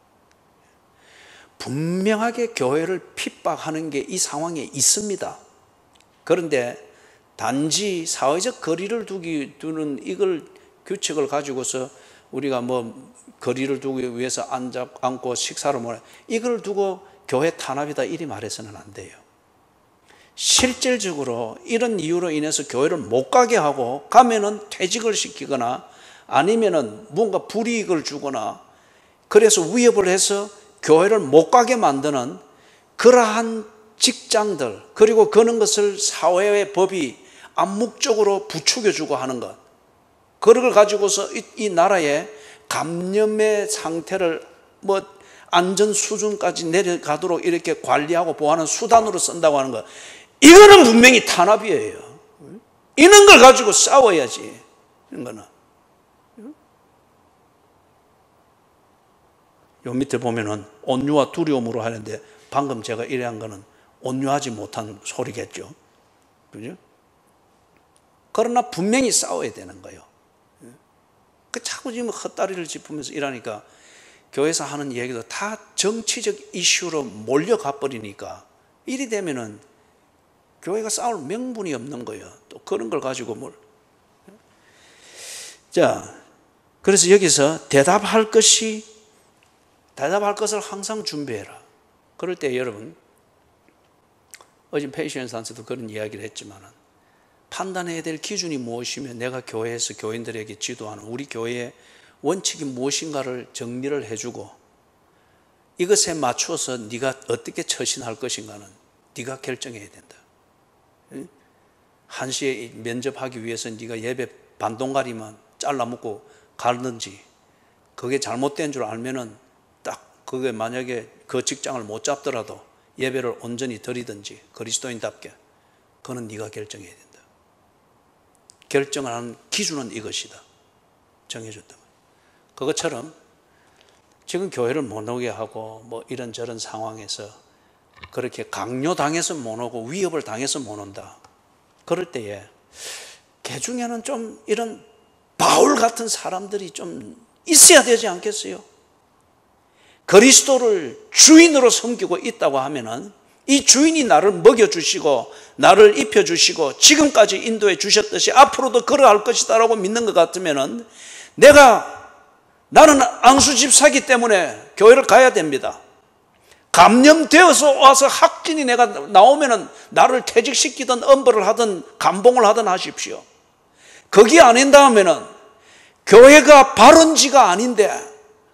분명하게 교회를 핍박하는 게 이 상황에 있습니다. 그런데 단지 사회적 거리를 두는 이걸 규칙을 가지고서 우리가 뭐 거리를 두기 위해서 앉고 식사를 못해 이걸 두고 교회 탄압이다 이리 말해서는 안 돼요. 실질적으로 이런 이유로 인해서 교회를 못 가게 하고 가면은 퇴직을 시키거나 아니면은 뭔가 불이익을 주거나 그래서 위협을 해서 교회를 못 가게 만드는 그러한 직장들 그리고 그런 것을 사회의 법이 암묵적으로 부추겨주고 하는 것 그걸 가지고서 이 나라의 감염의 상태를 뭐 안전 수준까지 내려가도록 이렇게 관리하고 보호하는 수단으로 쓴다고 하는 것 이거는 분명히 탄압이에요. 이런 걸 가지고 싸워야지. 이런 거는 요 밑에 보면은 온유와 두려움으로 하는데 방금 제가 이래한 거는 온유하지 못한 소리겠죠. 그죠? 그러나 분명히 싸워야 되는 거예요. 그 자꾸 지금 헛다리를 짚으면서 이러니까 교회에서 하는 얘기도 다 정치적 이슈로 몰려가 버리니까 이리 되면은 교회가 싸울 명분이 없는 거예요. 또 그런 걸 가지고 뭘. 자, 그래서 여기서 대답할 것을 항상 준비해라. 그럴 때 여러분, 어제 페이션스한테도 그런 이야기를 했지만 판단해야 될 기준이 무엇이면 내가 교회에서 교인들에게 지도하는 우리 교회의 원칙이 무엇인가를 정리를 해주고 이것에 맞춰서 네가 어떻게 처신할 것인가는 네가 결정해야 된다. 1시에 면접하기 위해서 네가 예배 반동가리만 잘라먹고 가든지 그게 잘못된 줄 알면은 딱 그게 만약에 그 직장을 못 잡더라도 예배를 온전히 드리든지 그리스도인답게 그거는 네가 결정해야 된다. 결정을 하는 기준은 이것이다. 정해줬다. 그것처럼 지금 교회를 못 오게 하고 뭐 이런저런 상황에서 그렇게 강요당해서 못 오고 위협을 당해서 못 온다. 그럴 때에 개 중에는 좀 이런 바울 같은 사람들이 좀 있어야 되지 않겠어요? 그리스도를 주인으로 섬기고 있다고 하면은 이 주인이 나를 먹여주시고 나를 입혀주시고 지금까지 인도해 주셨듯이 앞으로도 그러할 것이다라고 믿는 것 같으면은 나는 안수집사기 때문에 교회를 가야 됩니다. 감염되어서 와서 확진이 내가 나오면은 나를 퇴직시키든 엄벌을 하든 감봉을 하든 하십시오. 거기 아닌 다음에는 교회가 발원지가 아닌데,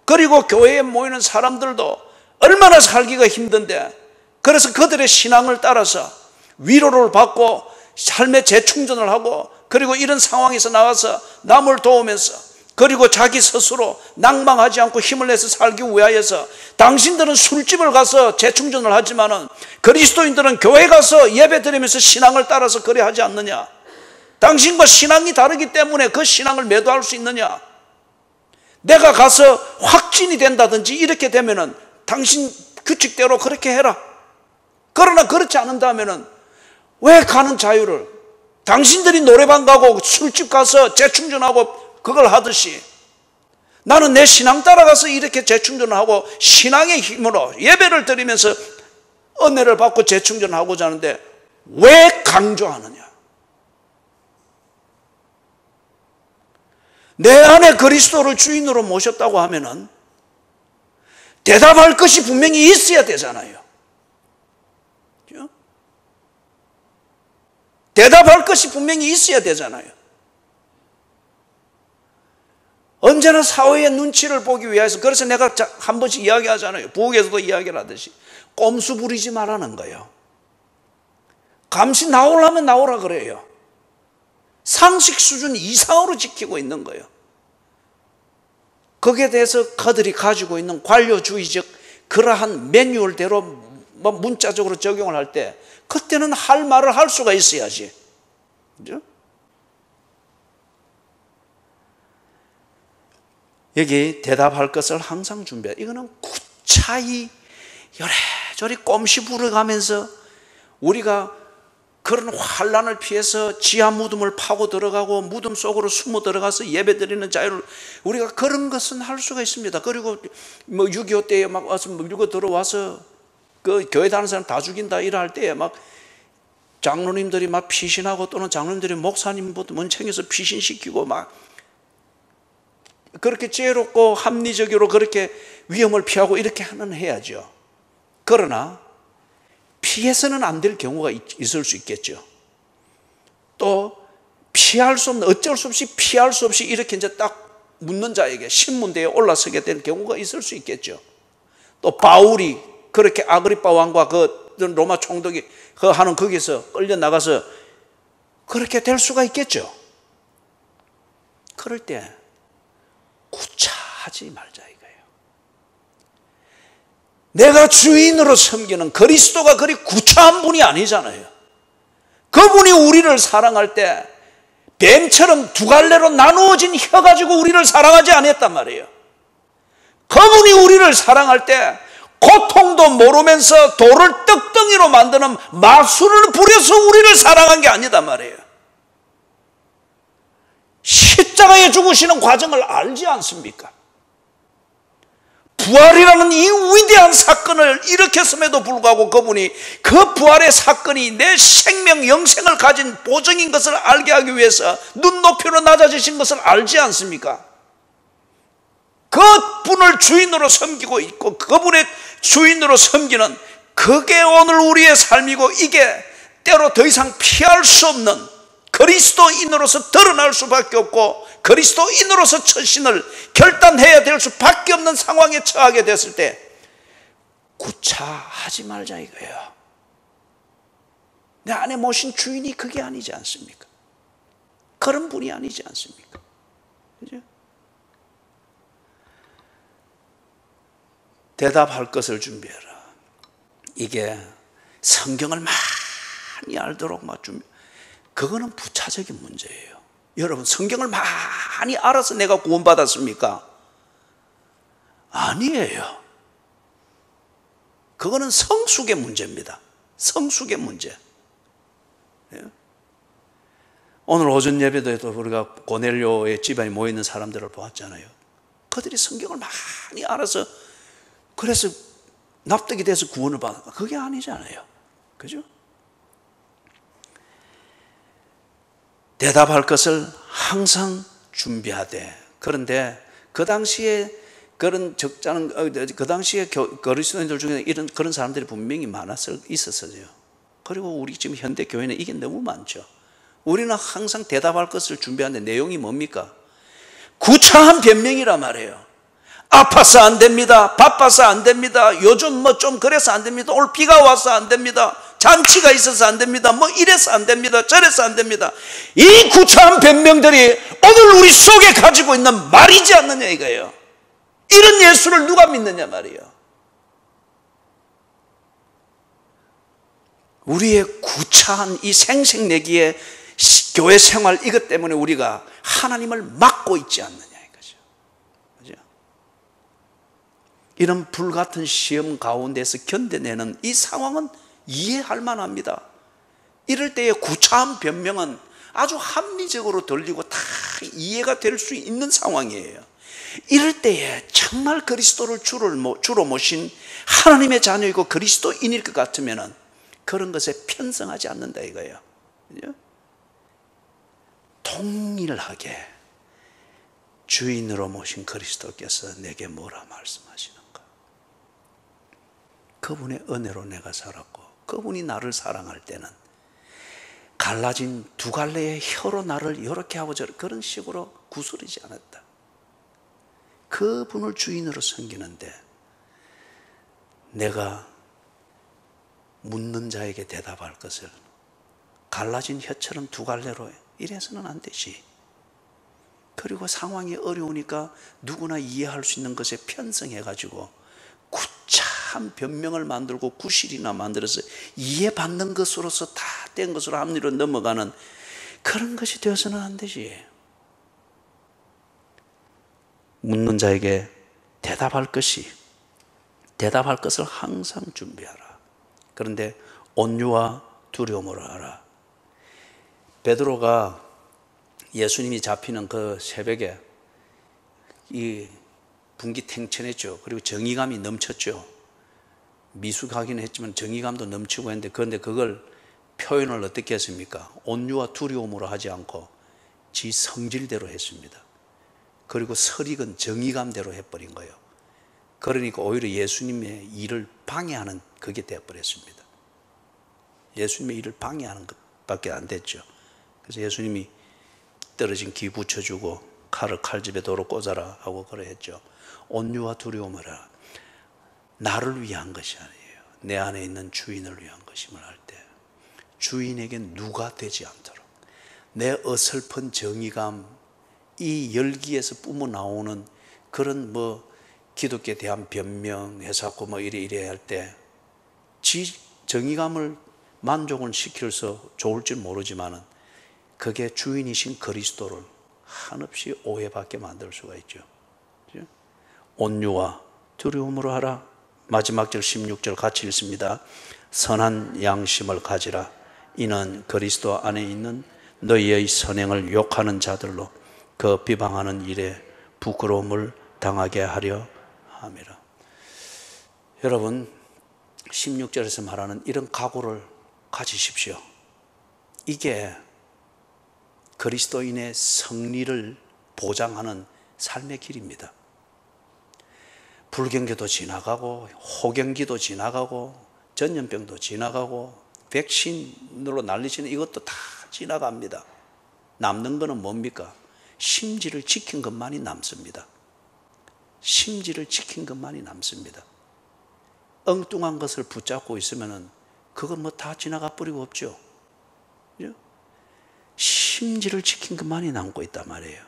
그리고 교회에 모이는 사람들도 얼마나 살기가 힘든데, 그래서 그들의 신앙을 따라서 위로를 받고 삶의 재충전을 하고, 그리고 이런 상황에서 나와서 남을 도우면서, 그리고 자기 스스로 낭망하지 않고 힘을 내서 살기 위하여서 당신들은 술집을 가서 재충전을 하지만은 그리스도인들은 교회 가서 예배 드리면서 신앙을 따라서 그래 하지 않느냐? 당신과 신앙이 다르기 때문에 그 신앙을 매도할 수 있느냐? 내가 가서 확진이 된다든지 이렇게 되면은 당신 규칙대로 그렇게 해라. 그러나 그렇지 않는다면은 왜 가는 자유를, 당신들이 노래방 가고 술집 가서 재충전하고 그걸 하듯이 나는 내 신앙 따라가서 이렇게 재충전을 하고 신앙의 힘으로 예배를 드리면서 은혜를 받고 재충전하고자 하는데 왜 강조하느냐? 내 안에 그리스도를 주인으로 모셨다고 하면은 대답할 것이 분명히 있어야 되잖아요. 그렇죠? 대답할 것이 분명히 있어야 되잖아요. 언제나 사회의 눈치를 보기 위해서, 그래서 내가 한 번씩 이야기하잖아요. 부엌에서도 이야기를 하듯이 꼼수 부리지 말라는 거예요. 감시 나오려면 나오라 그래요. 상식 수준 이상으로 지키고 있는 거예요. 거기에 대해서 그들이 가지고 있는 관료주의적 그러한 매뉴얼대로 문자적으로 적용을 할 때 그때는 할 말을 할 수가 있어야지. 그죠? 여기 대답할 것을 항상 준비해. 이거는 구차히 요래저래 꼼시 부려가면서 우리가 그런 환란을 피해서 지하 무덤을 파고 들어가고 무덤 속으로 숨어 들어가서 예배드리는 자유를, 우리가 그런 것은 할 수가 있습니다. 그리고 뭐 6.25 때에 막 와서 밀고 들어와서 그 교회 다니는 사람 다 죽인다 이럴 할 때에 막 장로님들이 막 피신하고, 또는 장로님들이 목사님부터 먼청해서 피신시키고 막 그렇게 지혜롭고 합리적으로 그렇게 위험을 피하고 이렇게 해야죠. 그러나 피해서는 안 될 경우가 있을 수 있겠죠. 또 피할 수 없는, 어쩔 수 없이 피할 수 없이 이렇게 이제 딱 묻는 자에게 신문대에 올라서게 될 경우가 있을 수 있겠죠. 또 바울이 그렇게 아그리빠 왕과 그 로마 총독이 그 하는 거기서 끌려 나가서 그렇게 될 수가 있겠죠. 그럴 때 구차하지 말자 이거예요. 내가 주인으로 섬기는 그리스도가 그리 구차한 분이 아니잖아요. 그분이 우리를 사랑할 때 뱀처럼 두 갈래로 나누어진 혀 가지고 우리를 사랑하지 않았단 말이에요. 그분이 우리를 사랑할 때 고통도 모르면서 돌을 떡덩이로 만드는 마술을 부려서 우리를 사랑한 게 아니단 말이에요. 십자가에 죽으시는 과정을 알지 않습니까? 부활이라는 이 위대한 사건을 일으켰음에도 불구하고 그분이 그 부활의 사건이 내 생명 영생을 가진 보증인 것을 알게 하기 위해서 눈높이로 낮아지신 것을 알지 않습니까? 그분을 주인으로 섬기고 있고 그분의 주인으로 섬기는 그게 오늘 우리의 삶이고, 이게 때로 더 이상 피할 수 없는 그리스도인으로서 드러날 수밖에 없고 그리스도인으로서 처신을 결단해야 될 수밖에 없는 상황에 처하게 됐을 때 구차하지 말자 이거예요. 내 안에 모신 주인이 그게 아니지 않습니까? 그런 분이 아니지 않습니까? 그죠? 대답할 것을 준비해라. 이게 성경을 많이 알도록 준비. 그거는 부차적인 문제예요. 여러분, 성경을 많이 알아서 내가 구원받았습니까? 아니에요. 그거는 성숙의 문제입니다. 성숙의 문제. 오늘 오전 예배도 우리가 고넬료의 집안에 모여있는 사람들을 보았잖아요. 그들이 성경을 많이 알아서 그래서 납득이 돼서 구원을 받았다. 그게 아니잖아요. 그죠? 대답할 것을 항상 준비하되. 그런데 그 당시에 그런 적잖은, 그 당시에 그리스도인들 중에 이런 그런 사람들이 분명히 있었어요. 그리고 우리 지금 현대 교회는 이게 너무 많죠. 우리는 항상 대답할 것을 준비하는데 내용이 뭡니까? 구차한 변명이란 말이에요. 아파서 안 됩니다. 바빠서 안 됩니다. 요즘 뭐 좀 그래서 안 됩니다. 오늘 비가 와서 안 됩니다. 잔치가 있어서 안 됩니다. 뭐 이래서 안 됩니다. 저래서 안 됩니다. 이 구차한 변명들이 오늘 우리 속에 가지고 있는 말이지 않느냐 이거예요. 이런 예수를 누가 믿느냐 말이에요. 우리의 구차한 이 생색내기의 교회 생활 이것 때문에 우리가 하나님을 막고 있지 않느냐 이거죠. 그죠? 이런 불같은 시험 가운데서 견뎌내는 이 상황은 이해할 만합니다. 이럴 때의 구차한 변명은 아주 합리적으로 들리고 다 이해가 될 수 있는 상황이에요. 이럴 때에 정말 그리스도를 주로 모신 하나님의 자녀이고 그리스도인일 것 같으면 그런 것에 편성하지 않는다 이거예요. 그죠? 동일하게 주인으로 모신 그리스도께서 내게 뭐라 말씀하시는가? 그분의 은혜로 내가 살았고 그분이 나를 사랑할 때는 갈라진 두 갈래의 혀로 나를 이렇게 하고 그런 식으로 구스리지 않았다. 그분을 주인으로 섬기는데 내가 묻는 자에게 대답할 것을 갈라진 혀처럼 두 갈래로 이래서는 안 되지. 그리고 상황이 어려우니까 누구나 이해할 수 있는 것에 편성해가지고 구차한 변명을 만들고 구실이나 만들어서 이해받는 것으로서 다 된 것으로 합리로 넘어가는 그런 것이 되어서는 안 되지. 묻는 자에게 대답할 것을 항상 준비하라. 그런데 온유와 두려움으로 하라. 베드로가 예수님이 잡히는 그 새벽에 이 분기탱천했죠. 그리고 정의감이 넘쳤죠. 미숙하긴 했지만 정의감도 넘치고 했는데 그런데 그걸 표현을 어떻게 했습니까? 온유와 두려움으로 하지 않고 지 성질대로 했습니다. 그리고 설익은 정의감대로 해버린 거예요. 그러니까 오히려 예수님의 일을 방해하는 그게 되어버렸습니다. 예수님의 일을 방해하는 것밖에 안 됐죠. 그래서 예수님이 떨어진 기 붙여주고 칼을 칼집에 도로 꽂아라 하고 그래 했죠. 온유와 두려움을 하라. 나를 위한 것이 아니에요. 내 안에 있는 주인을 위한 것임을 할 때 주인에게 누가 되지 않도록 내 어설픈 정의감 이 열기에서 뿜어 나오는 그런 뭐 기독교에 대한 변명해서 뭐 이래 할 때 지 정의감을 만족을 시켜서 좋을지 모르지만은 그게 주인이신 그리스도를 한없이 오해받게 만들 수가 있죠. 온유와 두려움으로 하라. 마지막 절 16절 같이 읽습니다. 선한 양심을 가지라. 이는 그리스도 안에 있는 너희의 선행을 욕하는 자들로 그 비방하는 일에 부끄러움을 당하게 하려 함이라. 여러분 16절에서 말하는 이런 각오를 가지십시오. 이게 그리스도인의 승리를 보장하는 삶의 길입니다. 불경기도 지나가고 호경기도 지나가고 전염병도 지나가고 백신으로 난리치는 이것도 다 지나갑니다. 남는 거는 뭡니까? 심지를 지킨 것만이 남습니다. 심지를 지킨 것만이 남습니다. 엉뚱한 것을 붙잡고 있으면 그건 뭐 다 지나가 버리고 없죠. 심지를 지킨 것만이 남고 있단 말이에요.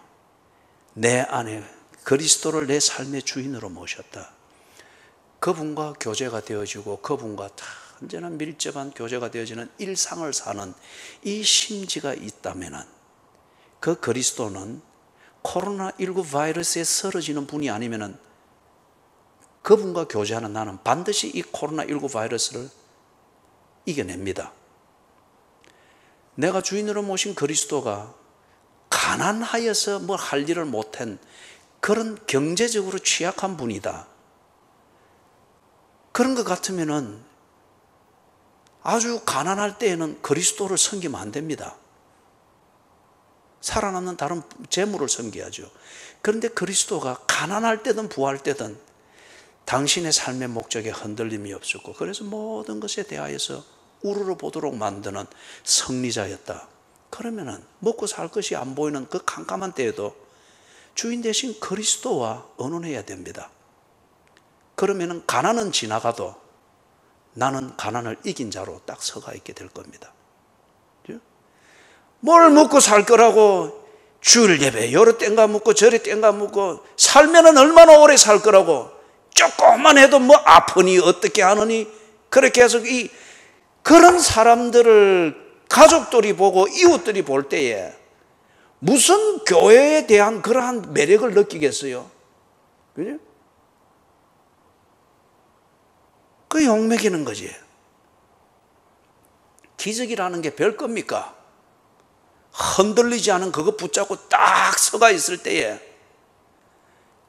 내 안에 그리스도를 내 삶의 주인으로 모셨다. 그분과 교제가 되어지고 그분과 다 언제나 밀접한 교제가 되어지는 일상을 사는 이 심지가 있다면 그 그리스도는 코로나19 바이러스에 쓰러지는 분이 아니면 그분과 교제하는 나는 반드시 이 코로나19 바이러스를 이겨냅니다. 내가 주인으로 모신 그리스도가 가난하여서 뭐 할 일을 못한 그런 경제적으로 취약한 분이다. 그런 것 같으면은 아주 가난할 때에는 그리스도를 섬기면 안 됩니다. 살아남는 다른 재물을 섬겨야죠. 그런데 그리스도가 가난할 때든 부할 때든 당신의 삶의 목적에 흔들림이 없었고 그래서 모든 것에 대하여서 우러러 보도록 만드는 승리자였다. 그러면은 먹고 살 것이 안 보이는 그 캄캄한 때에도 주인 대신 그리스도와 언혼해야 됩니다. 그러면 가난은 지나가도 나는 가난을 이긴 자로 딱 서가 있게 될 겁니다. 뭘 먹고 살 거라고 주일 예배 여러 땡가 묻고 저리 땡가 묻고 살면은 얼마나 오래 살 거라고 조금만 해도 뭐 아프니 어떻게 하느니 그렇게 해서 그런 사람들을 가족들이 보고 이웃들이 볼 때에 무슨 교회에 대한 그러한 매력을 느끼겠어요? 그죠? 그 욕먹이는 거지. 기적이라는 게 별 겁니까? 흔들리지 않은 그거 붙잡고 딱 서가 있을 때에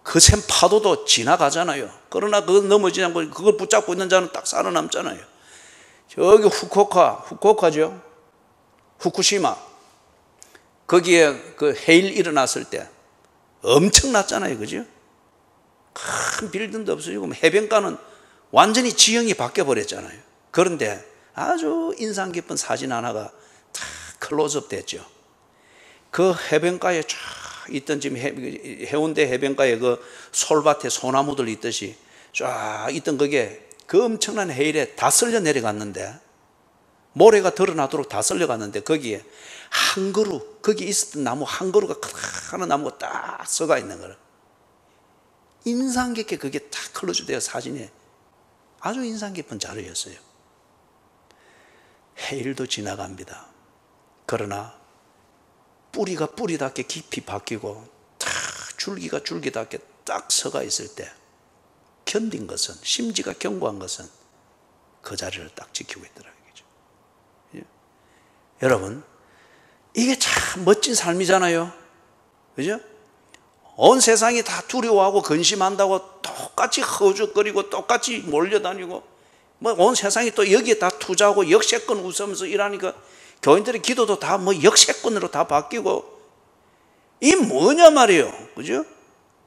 거센 파도도 지나가잖아요. 그러나 그거 넘어지지 않고 그걸 붙잡고 있는 자는 딱 살아남잖아요. 저기 후쿠오카죠. 후쿠시마. 거기에 그 해일 일어났을 때 엄청났잖아요. 그죠? 큰 빌딩도 없어지고 해변가는 완전히 지형이 바뀌어 버렸잖아요. 그런데 아주 인상 깊은 사진 하나가 다 클로즈업 됐죠. 그 해변가에 쫙 있던 지금 해운대 해변가에 그 솔밭에 소나무들 있듯이 쫙 있던 그게 그 엄청난 해일에 다 쓸려 내려갔는데 모래가 드러나도록 다 쓸려갔는데 거기에 한 그루 거기 있었던 나무 한 그루가 크다란 나무가 딱 서가 있는 거예요. 인상 깊게 그게 딱 클로즈되어 사진에 아주 인상 깊은 자료였어요. 해일도 지나갑니다. 그러나 뿌리가 뿌리답게 깊이 박히고 딱 줄기가 줄기답게 딱 서가 있을 때 견딘 것은 심지가 견고한 것은 그 자리를 딱 지키고 있더라고요. 예? 여러분 이게 참 멋진 삶이잖아요. 그죠? 온 세상이 다 두려워하고 근심한다고 똑같이 허죽거리고 똑같이 몰려다니고 뭐 온 세상이 또 여기에 다 투자하고 역세권 웃으면서 일하니까 교인들의 기도도 다 뭐 역세권으로 다 바뀌고 이 뭐냐 말이에요. 그죠?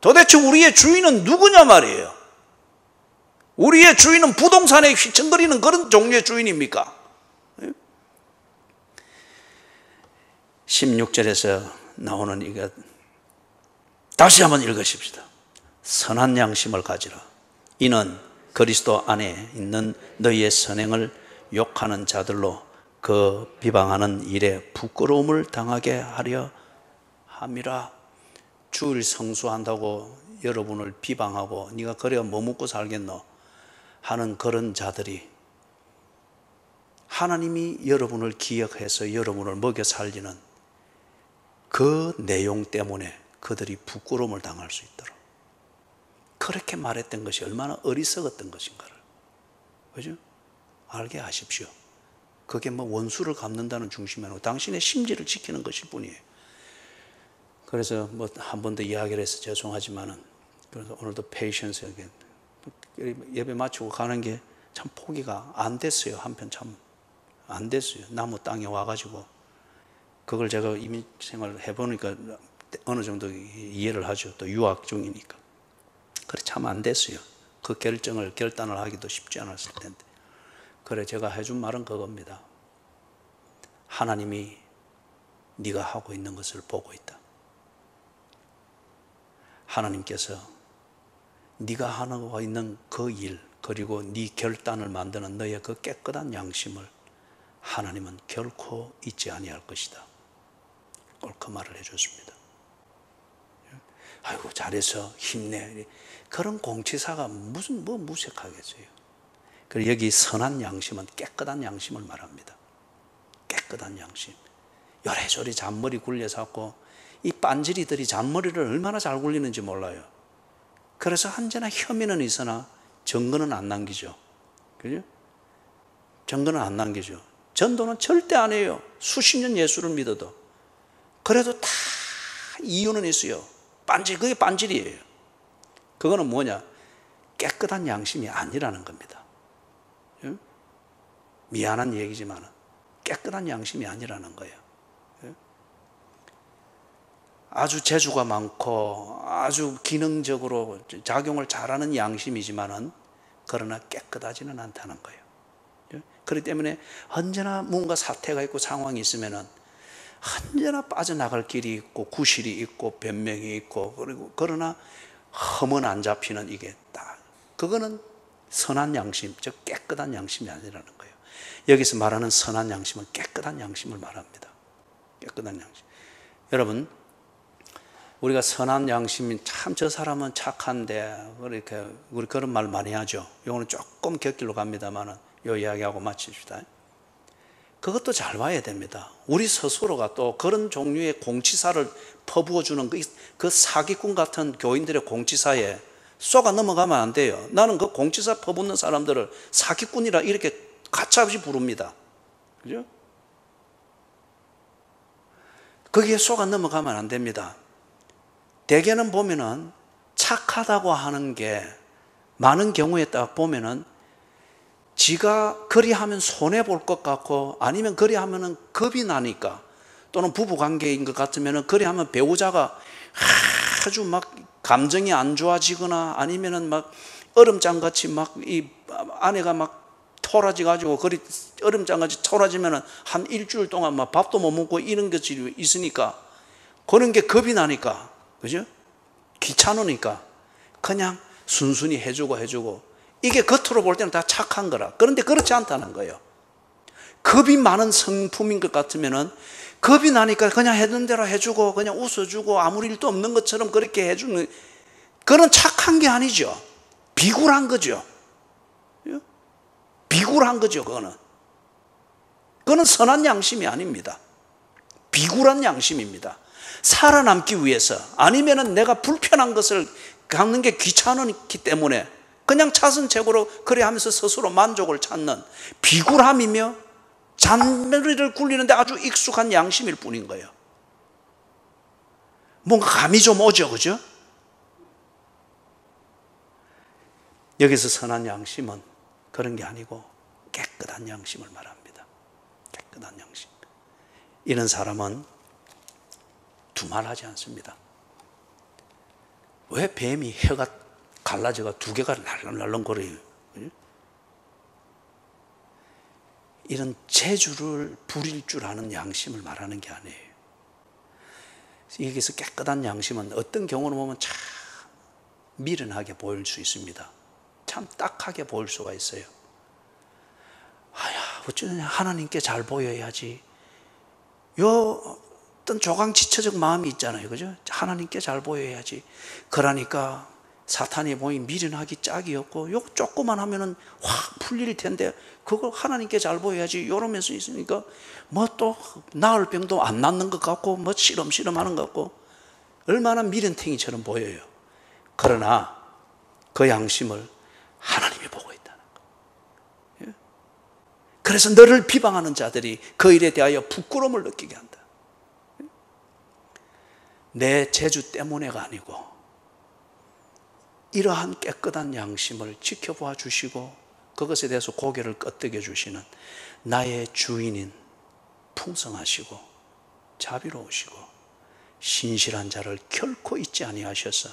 도대체 우리의 주인은 누구냐 말이에요. 우리의 주인은 부동산에 휘청거리는 그런 종류의 주인입니까? 16절에서 나오는 이거 다시 한번 읽으십시다. 선한 양심을 가지라. 이는 그리스도 안에 있는 너희의 선행을 욕하는 자들로 그 비방하는 일에 부끄러움을 당하게 하려 함이라. 주일 성수한다고 여러분을 비방하고 네가 그래야 뭐 먹고 살겠노 하는 그런 자들이 하나님이 여러분을 기억해서 여러분을 먹여 살리는 그 내용 때문에 그들이 부끄러움을 당할 수 있도록 그렇게 말했던 것이 얼마나 어리석었던 것인가를, 그죠? 알게 하십시오. 그게 뭐 원수를 갚는다는 중심이 아니고 당신의 심지를 지키는 것일 뿐이에요. 그래서 뭐 한 번 더 이야기를 해서 죄송하지만은 그래서 오늘도 페이션스에게 예배 마치고 가는 게 참 포기가 안 됐어요. 한편 참 안 됐어요. 나무 땅에 와가지고 그걸 제가 이민 생활을 해보니까 어느 정도 이해를 하죠. 또 유학 중이니까. 그래 참 안 됐어요. 그 결단을 하기도 쉽지 않았을 텐데. 그래 제가 해준 말은 그겁니다. 하나님이 네가 하고 있는 것을 보고 있다. 하나님께서 네가 하고 있는 그 일 그리고 네 결단을 만드는 너의 그 깨끗한 양심을 하나님은 결코 잊지 아니할 것이다. 꼭 그 말을 해줬습니다. 아이고 잘해서 힘내 그런 공치사가 무슨 뭐 무색하겠어요. 그리고 여기 선한 양심은 깨끗한 양심을 말합니다. 깨끗한 양심. 요래저래 잔머리 굴려서 갖고 이 빤지리들이 잔머리를 얼마나 잘 굴리는지 몰라요. 그래서 언제나 혐의는 있으나 증거는 안 남기죠. 그죠? 증거는 안 남기죠. 전도는 절대 안 해요. 수십 년 예수를 믿어도. 그래도 다 이유는 있어요. 그게 빤질이에요. 그거는 뭐냐? 깨끗한 양심이 아니라는 겁니다. 미안한 얘기지만 깨끗한 양심이 아니라는 거예요. 아주 재주가 많고 아주 기능적으로 작용을 잘하는 양심이지만은 그러나 깨끗하지는 않다는 거예요. 그렇기 때문에 언제나 뭔가 사태가 있고 상황이 있으면은 언제나 빠져나갈 길이 있고 구실이 있고 변명이 있고, 그리고 그러나 흠은 안 잡히는 이게 딱, 그거는 선한 양심, 즉 깨끗한 양심이 아니라는 거예요. 여기서 말하는 선한 양심은 깨끗한 양심을 말합니다. 깨끗한 양심. 여러분, 우리가 선한 양심이 참 저 사람은 착한데, 그렇게 우리 그런 말 많이 하죠. 이거는 조금 곁길로 갑니다만은 요 이야기하고 마칩시다. 그것도 잘 봐야 됩니다. 우리 스스로가 또 그런 종류의 공치사를 퍼부어주는 그 사기꾼 같은 교인들의 공치사에 쏘가 넘어가면 안 돼요. 나는 그 공치사 퍼붓는 사람들을 사기꾼이라 이렇게 가차없이 부릅니다. 그죠? 거기에 쏘가 넘어가면 안 됩니다. 대개는 보면은 착하다고 하는 게 많은 경우에 딱 보면은 지가 그리하면 손해볼 것 같고, 아니면 그리하면은 겁이 나니까, 또는 부부관계인 것 같으면은 그리하면 배우자가 아주 막 감정이 안 좋아지거나, 아니면은 막 얼음장같이 막 이 아내가 막 토라지가지고, 그리 얼음장같이 토라지면은 한 일주일 동안 막 밥도 못 먹고 이런 것이 있으니까, 그런 게 겁이 나니까, 그죠? 귀찮으니까 그냥 순순히 해주고, 이게 겉으로 볼 때는 다 착한 거라. 그런데 그렇지 않다는 거예요. 겁이 많은 성품인 것 같으면은 겁이 나니까 그냥 해준 대로 해주고, 그냥 웃어주고, 아무 일도 없는 것처럼 그렇게 해주는, 그건 착한 게 아니죠. 비굴한 거죠. 비굴한 거죠. 그거는 선한 양심이 아닙니다. 비굴한 양심입니다. 살아남기 위해서, 아니면은 내가 불편한 것을 갖는 게 귀찮기 때문에 그냥 차선책으로 그래 하면서 스스로 만족을 찾는 비굴함이며 잔머리를 굴리는데 아주 익숙한 양심일 뿐인 거예요. 뭔가 감이 좀 오죠, 그죠? 여기서 선한 양심은 그런 게 아니고 깨끗한 양심을 말합니다. 깨끗한 양심. 이런 사람은 두말하지 않습니다. 왜 뱀이 혀가 갈라져가 두 개가 날랑날랑거려요? 이런 재주를 부릴 줄 아는 양심을 말하는 게 아니에요. 여기서 깨끗한 양심은 어떤 경우는 보면 참 미련하게 보일 수 있습니다. 참 딱하게 보일 수가 있어요. 어쩌냐, 하나님께 잘 보여야지. 어떤 조강지처적 마음이 있잖아요, 그죠? 하나님께 잘 보여야지. 그러니까 사탄이 보니 미련하기 짝이 없고, 요 조금만 하면은 확 풀릴 텐데, 그걸 하나님께 잘 보여야지 이러면서 있으니까 뭐 또 나을 병도 안 낫는 것 같고, 뭐 시름시름 하는 것 같고, 얼마나 미련탱이처럼 보여요. 그러나 그 양심을 하나님이 보고 있다는 거. 그래서 너를 비방하는 자들이 그 일에 대하여 부끄러움을 느끼게 한다. 내 재주 때문에가 아니고 이러한 깨끗한 양심을 지켜봐 주시고 그것에 대해서 고개를 끄덕여 주시는 나의 주인인 풍성하시고 자비로우시고 신실한 자를 결코 잊지 아니하셔서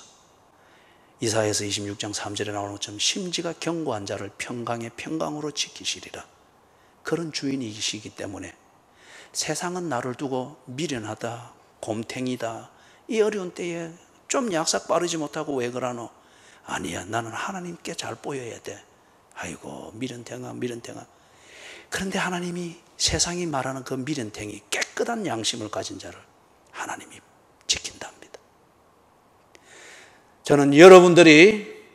이사야서 26장 3절에 나오는 것처럼 심지가 견고한 자를 평강의 평강으로 지키시리라. 그런 주인이시기 때문에 세상은 나를 두고 미련하다, 곰탱이다, 이 어려운 때에 좀 약삭 빠르지 못하고 왜 그러노? 아니야, 나는 하나님께 잘 보여야 돼. 아이고 미련탱아. 그런데 하나님이 세상이 말하는 그 미련탱이 깨끗한 양심을 가진 자를 하나님이 지킨답니다. 저는 여러분들이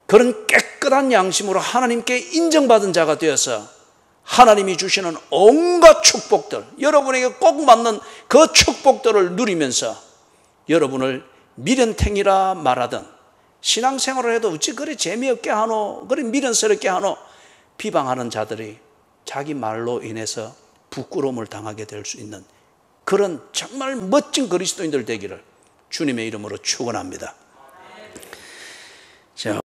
그런 깨끗한 양심으로 하나님께 인정받은 자가 되어서 하나님이 주시는 온갖 축복들, 여러분에게 꼭 맞는 그 축복들을 누리면서 여러분을 미련탱이라 말하던, 신앙생활을 해도 어찌 그리 재미없게 하노, 그리 미련스럽게 하노, 비방하는 자들이 자기 말로 인해서 부끄러움을 당하게 될 수 있는 그런 정말 멋진 그리스도인들 되기를 주님의 이름으로 축원합니다. 자.